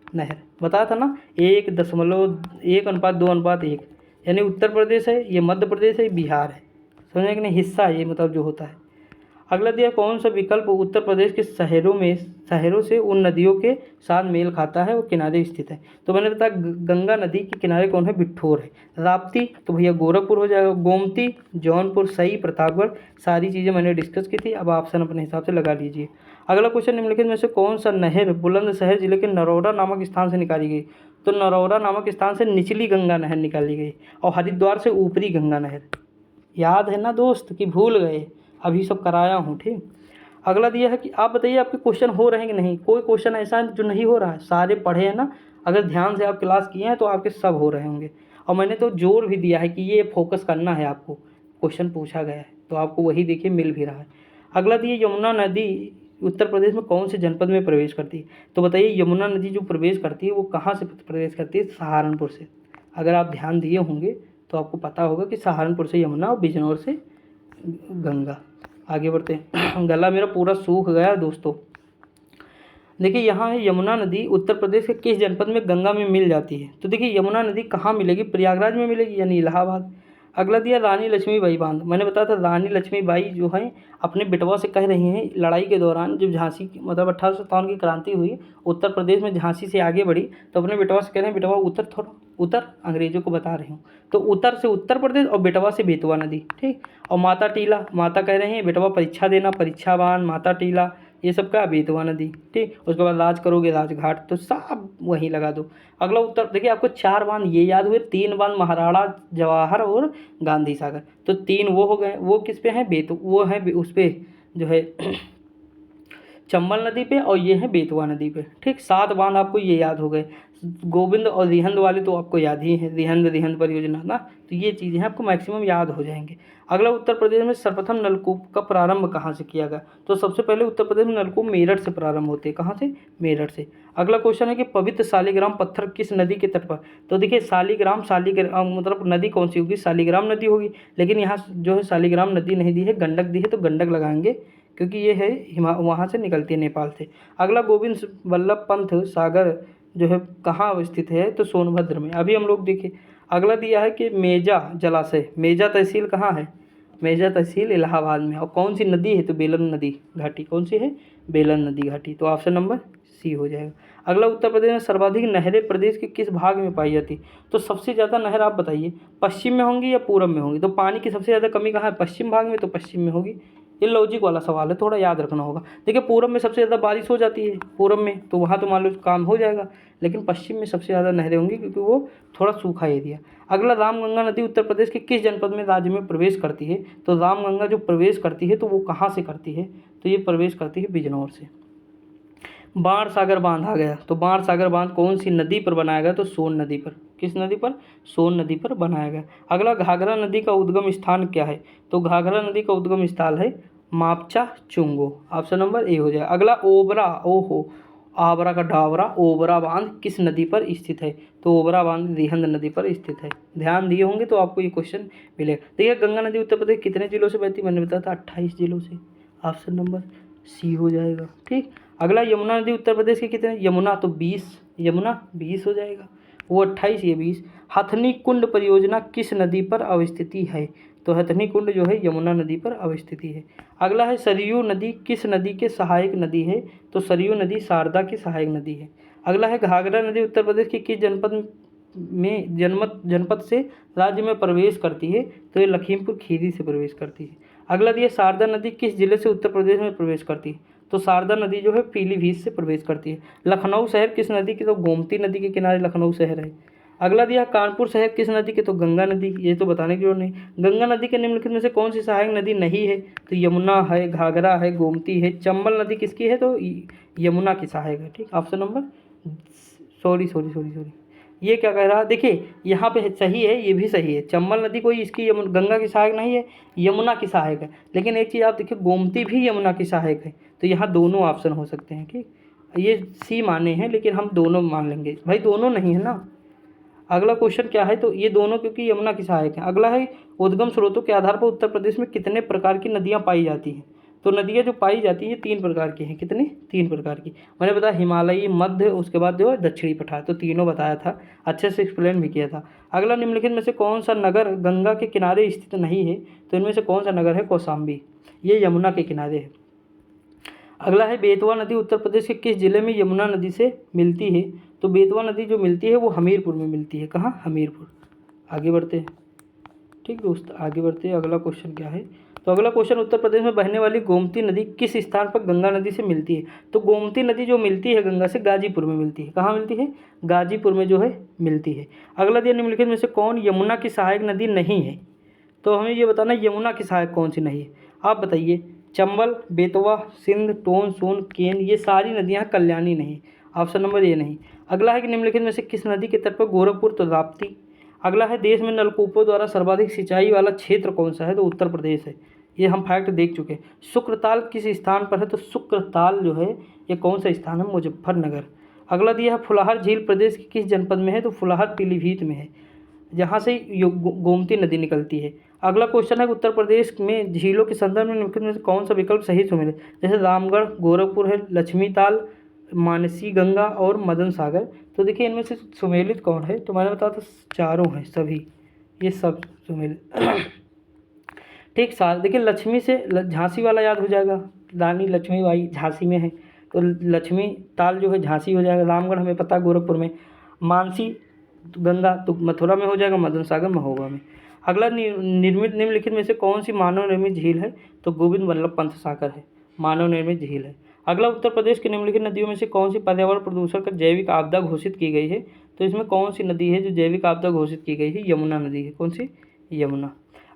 नहर, बताया था ना, 1.1:2:1, यानी उत्तर प्रदेश है, ये मध्य प्रदेश है, बिहार है, समझे कि नहीं, हिस्सा है ये मतलब जो होता है। अगला दिया कौन सा विकल्प उत्तर प्रदेश के शहरों से उन नदियों के साथ मेल खाता है और किनारे स्थित है। तो मैंने बताया गंगा नदी के किनारे कौन है, बिट्ठोर है। राप्ती तो भैया गोरखपुर हो जाएगा। गोमती जौनपुर, सही प्रतापगढ़, सारी चीज़ें मैंने डिस्कस की थी, अब ऑप्शन अपने हिसाब से लगा लीजिए। अगला क्वेश्चन, निम्नलिखित में से कौन सा नहर बुलंदशहर जिले के नरौरा नामक स्थान से निकाली गई। तो नरौरा नामक स्थान से निचली गंगा नहर निकाली गई, और हरिद्वार से ऊपरी गंगा नहर। याद है ना दोस्त कि भूल गए, अभी सब कराया हूँ। ठीक, अगला दिया है कि आप बताइए आपके क्वेश्चन हो रहे हैं कि नहीं। कोई क्वेश्चन ऐसा है जो नहीं हो रहा है, सारे पढ़े हैं ना, अगर ध्यान से आप क्लास किए हैं तो आपके सब हो रहे होंगे। और मैंने तो जोर भी दिया है कि ये फोकस करना है आपको, क्वेश्चन पूछा गया है तो आपको वही देखिए मिल भी रहा है। अगला दिए यमुना नदी उत्तर प्रदेश में कौन से जनपद में प्रवेश करती है। तो बताइए यमुना नदी जो प्रवेश करती है वो कहाँ से प्रवेश करती है, सहारनपुर से। अगर आप ध्यान दिए होंगे तो आपको पता होगा कि सहारनपुर से यमुना और बिजनौर से गंगा। आगे बढ़ते हैं, गला मेरा पूरा सूख गया दोस्तों। देखिए यहाँ है यमुना नदी उत्तर प्रदेश के किस जनपद में गंगा में मिल जाती है। तो देखिए यमुना नदी कहाँ मिलेगी, प्रयागराज में मिलेगी यानी इलाहाबाद। अगला दिया रानी लक्ष्मीबाई बांध। मैंने बताया था रानी लक्ष्मीबाई जो है अपने बेटवा से कह रही हैं लड़ाई के दौरान, जब झांसी मतलब 1857 की क्रांति हुई, उत्तर प्रदेश में झांसी से आगे बढ़ी, तो अपने बेटवा से कह रहे हैं बेटवा उतर, थोड़ा उतर, अंग्रेजों को बता रही हूँ। तो उतर से उत्तर प्रदेश और बेटवा से बेतवा नदी, ठीक। और माता टीला, माता कह रहे हैं बेटवा परीक्षा देना, परीक्षा बांध, माता टीला, ये सब का बेतवा नदी, ठीक। उसके बाद राज करोगे राजघाट, तो सब वहीं लगा दो। अगला उत्तर देखिए, आपको 4 बांध ये याद हुए, 3 बांध महाराणा जवाहर और गांधी सागर, तो 3 वो हो गए। वो किस पे हैं? वो है उस पे जो है चंबल नदी पे, और ये है बेतवा नदी पे, ठीक। 7 बांध आपको ये याद हो गए। गोविंद और रिहंद वाले तो आपको याद ही है, रिहंद परियोजना ना, तो ये चीज़ें आपको मैक्सिमम याद हो जाएंगे। अगला, उत्तर प्रदेश में सर्वप्रथम नलकूप का प्रारंभ कहाँ से किया गया? तो सबसे पहले उत्तर प्रदेश में नलकूप मेरठ से प्रारंभ होते हैं। कहाँ से? मेरठ से। अगला क्वेश्चन है कि पवित्र शालिग्राम पत्थर किस नदी के तट पर? तो देखिए शालिग्राम मतलब नदी कौन सी होगी? शालिग्राम नदी होगी, लेकिन यहाँ जो है शालिग्राम नदी नहीं दी है, गंडक दी है, तो गंडक लगाएंगे क्योंकि ये है वहाँ से निकलती है, नेपाल से। अगला, गोविंद वल्लभ पंत सागर जो है कहाँ स्थित है? तो सोनभद्र में। अभी हम लोग देखिए, अगला दिया है कि मेजा जलाशय, मेजा तहसील कहाँ है? मेजा तहसील इलाहाबाद में। और कौन सी नदी है? तो बेलन नदी घाटी। कौन सी है? बेलन नदी घाटी। तो ऑप्शन नंबर सी हो जाएगा। अगला, उत्तर प्रदेश में सर्वाधिक नहरें प्रदेश के किस भाग में पाई जाती? तो सबसे ज़्यादा नहर आप बताइए, पश्चिम में होंगी या पूरब में होंगी? तो पानी की सबसे ज़्यादा कमी कहाँ है? पश्चिम भाग में, तो पश्चिम में होगी। ये लॉजिक वाला सवाल है, थोड़ा याद रखना होगा। देखिए पूरब में सबसे ज़्यादा बारिश हो जाती है, पूरब में, तो वहाँ तो मान लो काम हो जाएगा, लेकिन पश्चिम में सबसे ज़्यादा नहरें होंगी क्योंकि वो थोड़ा सूखा एरिया। अगला, रामगंगा नदी उत्तर प्रदेश के किस जनपद में राज्य में प्रवेश करती है? तो रामगंगा जो प्रवेश करती है तो वो कहाँ से करती है? तो ये प्रवेश करती है बिजनौर से। बाण सागर बांध आ गया, तो बाण सागर बांध कौन सी नदी पर बनाया गया? तो सोन नदी पर। किस नदी पर? सोन नदी पर बनाया गया। अगला, घाघरा नदी का उद्गम स्थान क्या है? तो घाघरा नदी का उद्गम स्थल है मापचा चुंगो। ऑप्शन नंबर ए हो जाएगा। अगला, ओबरा, ओहो आबरा का डावरा, ओबरा बांध किस नदी पर स्थित है? तो ओबरा बांध रिहंद नदी पर स्थित है। ध्यान दिए होंगे तो आपको ये क्वेश्चन मिलेगा। देखिए गंगा नदी उत्तर प्रदेश कितने जिलों से बहती? मैंने बताया था 28 जिलों से। ऑप्शन नंबर सी हो जाएगा, ठीक। अगला, यमुना नदी उत्तर प्रदेश के कितने? यमुना तो 20, यमुना 20 हो जाएगा, वो 28, ये 20। हथनी कुंड परियोजना किस नदी पर अवस्थित है? तो हथनी कुंड जो है यमुना नदी पर अवस्थित है। अगला है, सरयू नदी किस नदी के सहायक नदी है? तो सरयू नदी शारदा की सहायक नदी है। अगला है, घाघरा नदी उत्तर प्रदेश के किस जनपद से राज्य में प्रवेश करती है? तो ये लखीमपुर खीरी से प्रवेश करती है। अगला दिया, शारदा नदी किस जिले से उत्तर प्रदेश में प्रवेश करती है? तो शारदा नदी जो है पीलीभीत से प्रवेश करती है। लखनऊ शहर किस नदी की? तो गोमती नदी के किनारे लखनऊ शहर है। अगला दिया, कानपुर शहर किस नदी के? तो गंगा नदी। ये तो बताने की जरूरत नहीं। गंगा नदी के निम्नलिखित में से कौन सी सहायक नदी नहीं है? तो यमुना है, घाघरा है, गोमती है। चंबल नदी किसकी है? तो यमुना की सहायक है, ठीक। ऑप्शन नंबर सॉरी ये क्या कह रहा? देखिए यहाँ पे सही है, ये भी सही है। चंबल नदी कोई इसकी गंगा की सहायक नहीं है, यमुना की सहायक है। लेकिन एक चीज़ आप देखिए, गोमती भी यमुना की सहायक है, तो यहाँ दोनों ऑप्शन हो सकते हैं, ठीक। ये सी माने हैं, लेकिन हम दोनों मान लेंगे भाई, दोनों नहीं है ना। अगला क्वेश्चन क्या है? तो ये दोनों क्योंकि यमुना की सहायक है। अगला है, उद्गम स्रोतों के आधार पर उत्तर प्रदेश में कितने प्रकार की नदियाँ पाई जाती हैं? तो नदियाँ जो पाई जाती हैं 3 प्रकार की हैं। कितनी? 3 प्रकार की। मैंने बताया हिमालयी, मध्य, उसके बाद जो है दक्षिणी पठार, तो तीनों बताया था, अच्छे से एक्सप्लेन भी किया था। अगला, निम्नलिखित में से कौन सा नगर गंगा के किनारे स्थित नहीं है? तो इनमें से कौन सा नगर है? कौशाम्बी, ये यमुना के किनारे है। अगला है, बेतवा नदी उत्तर प्रदेश के किस जिले में यमुना नदी से मिलती है? तो बेतवा नदी जो मिलती है वो हमीरपुर में मिलती है। कहाँ? हमीरपुर। आगे बढ़ते हैं, ठीक दोस्त, आगे बढ़ते हैं। अगला क्वेश्चन क्या है? तो अगला क्वेश्चन, उत्तर प्रदेश में बहने वाली गोमती नदी किस स्थान पर गंगा नदी से मिलती है? तो गोमती नदी जो मिलती है गंगा से गाजीपुर में मिलती है। कहाँ मिलती है? गाजीपुर में जो है मिलती है। अगला दिया, निम्नलिखित में से कौन यमुना की सहायक नदी नहीं है? तो हमें ये बताना यमुना की सहायक कौन सी नहीं है, आप बताइए। चंबल, बेतवा, सिंध, टोन, सोन, केन, ये सारी नदियाँ कल्याणी नहीं। ऑप्शन नंबर ए नहीं। अगला है कि निम्नलिखित में से किस नदी के तट पर गोरखपुर, तो राप्ती। अगला है, देश में नलकूपों द्वारा सर्वाधिक सिंचाई वाला क्षेत्र कौन सा है? तो उत्तर प्रदेश है। ये हम फैक्ट देख चुके हैं। शुक्रताल किस स्थान पर है? तो शुक्रताल जो है ये कौन सा स्थान है? मुजफ्फरनगर। अगला दिया है, फुलहर झील प्रदेश के किस जनपद में है? तो फुलहर पीलीभीत में है, जहाँ से गोमती नदी निकलती है। अगला क्वेश्चन है, उत्तर प्रदेश में झीलों के संदर्भ में निम्नलिखित में से कौन सा विकल्प सही सुमेलित? जैसे रामगढ़, गोरखपुर है, लक्ष्मीताल, मानसी गंगा और मदन सागर। तो देखिए इनमें से सुमेलित कौन है? तो मैंने बताया था चारों हैं सभी, ये सब जो मिल ठीक। साल देखिए लक्ष्मी से झांसी वाला याद हो जाएगा, रानी लक्ष्मीबाई झांसी में है, तो लक्ष्मी ताल जो है झांसी हो जाएगा। रामगढ़ हमें पता है गोरखपुर में। मानसी गंगा तो मथुरा में हो जाएगा, मदन सागर महोबा में। अगला निर्मित निम्नलिखित में से कौन सी मानव निर्मित झील है, तो गोविंद वल्लभ पंत सागर है, मानव निर्मित झील है। अगला उत्तर प्रदेश की निम्नलिखित नदियों में से कौन सी पर्यावरण प्रदूषण का जैविक आपदा घोषित की गई है, तो इसमें कौन सी नदी है जो जैविक आपदा घोषित की गई है, यमुना नदी है। कौन सी, यमुना।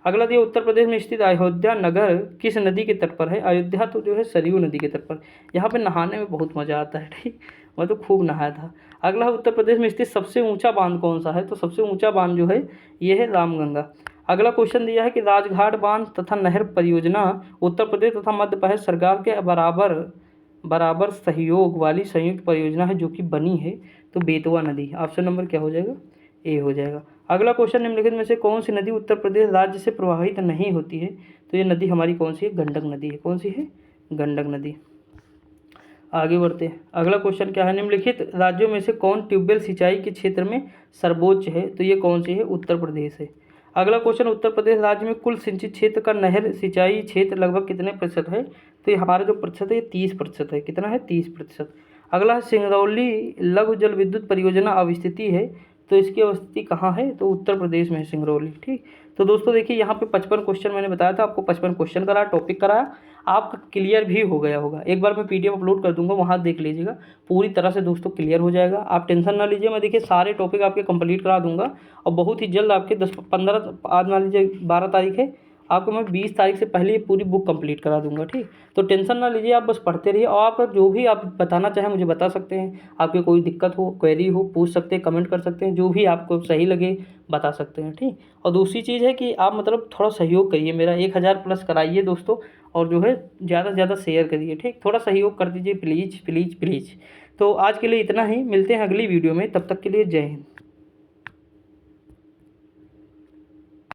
अगला दिया उत्तर प्रदेश में स्थित अयोध्या नगर किस नदी के तट पर है, अयोध्या तो जो है सरयू नदी के तट पर। यहाँ पे नहाने में बहुत मज़ा आता है, ठीक, मैं तो खूब नहाया था। अगला उत्तर प्रदेश में स्थित सबसे ऊंचा बांध कौन सा है, तो सबसे ऊंचा बांध जो है ये है रामगंगा। अगला क्वेश्चन दिया है कि राजघाट बांध तथा नहर परियोजना उत्तर प्रदेश तथा मध्य प्रदेश सरकार के बराबर सहयोग वाली संयुक्त परियोजना है जो कि बनी है, तो बेतवा नदी। ऑप्शन नंबर क्या हो जाएगा, ए हो जाएगा। अगला क्वेश्चन निम्नलिखित में से कौन सी नदी उत्तर प्रदेश राज्य से प्रवाहित नहीं होती है, तो ये नदी हमारी कौन सी है, गंडक नदी है। कौन सी है, गंडक नदी। आगे बढ़ते हैं। अगला क्वेश्चन क्या है, निम्नलिखित राज्यों में से कौन ट्यूबवेल सिंचाई के क्षेत्र में सर्वोच्च है, तो ये कौन सी है, उत्तर प्रदेश है। अगला क्वेश्चन, उत्तर प्रदेश राज्य में कुल सिंचित क्षेत्र का नहर सिंचाई क्षेत्र लगभग कितने प्रतिशत है, तो ये हमारा जो प्रतिशत है ये 30% है। कितना है, 30%। अगला है सिंगरौली लघु जल विद्युत परियोजना अवस्थिति है, तो इसकी अवस्थिति कहाँ है, तो उत्तर प्रदेश में है सिंगरौली। ठीक, तो दोस्तों देखिए यहाँ पे 55 क्वेश्चन मैंने बताया था आपको, 55 क्वेश्चन कराया, टॉपिक कराया, आपका क्लियर भी हो गया होगा। एक बार मैं पीडीएफ अपलोड कर दूंगा, वहाँ देख लीजिएगा, पूरी तरह से दोस्तों क्लियर हो जाएगा। आप टेंशन ना लीजिए, मैं देखिए सारे टॉपिक आपके कंप्लीट करा दूंगा और बहुत ही जल्द आपके 10-15, आज मान लीजिए 12 तारीख है, आपको मैं 20 तारीख से पहले ये पूरी बुक कंप्लीट करा दूंगा। ठीक, तो टेंशन ना लीजिए, आप बस पढ़ते रहिए और आप जो भी आप बताना चाहें मुझे बता सकते हैं। आपकी कोई दिक्कत हो, क्वेरी हो, पूछ सकते हैं, कमेंट कर सकते हैं, जो भी आपको सही लगे बता सकते हैं। ठीक, और दूसरी चीज़ है कि आप मतलब थोड़ा सहयोग करिए, मेरा 1000 प्लस कराइए दोस्तों, और जो है ज़्यादा से ज़्यादा शेयर करिए। ठीक, थोड़ा सहयोग कर दीजिए प्लीज़ प्लीज़ प्लीज़। तो आज के लिए इतना ही, मिलते हैं अगली वीडियो में, तब तक के लिए जय हिंद।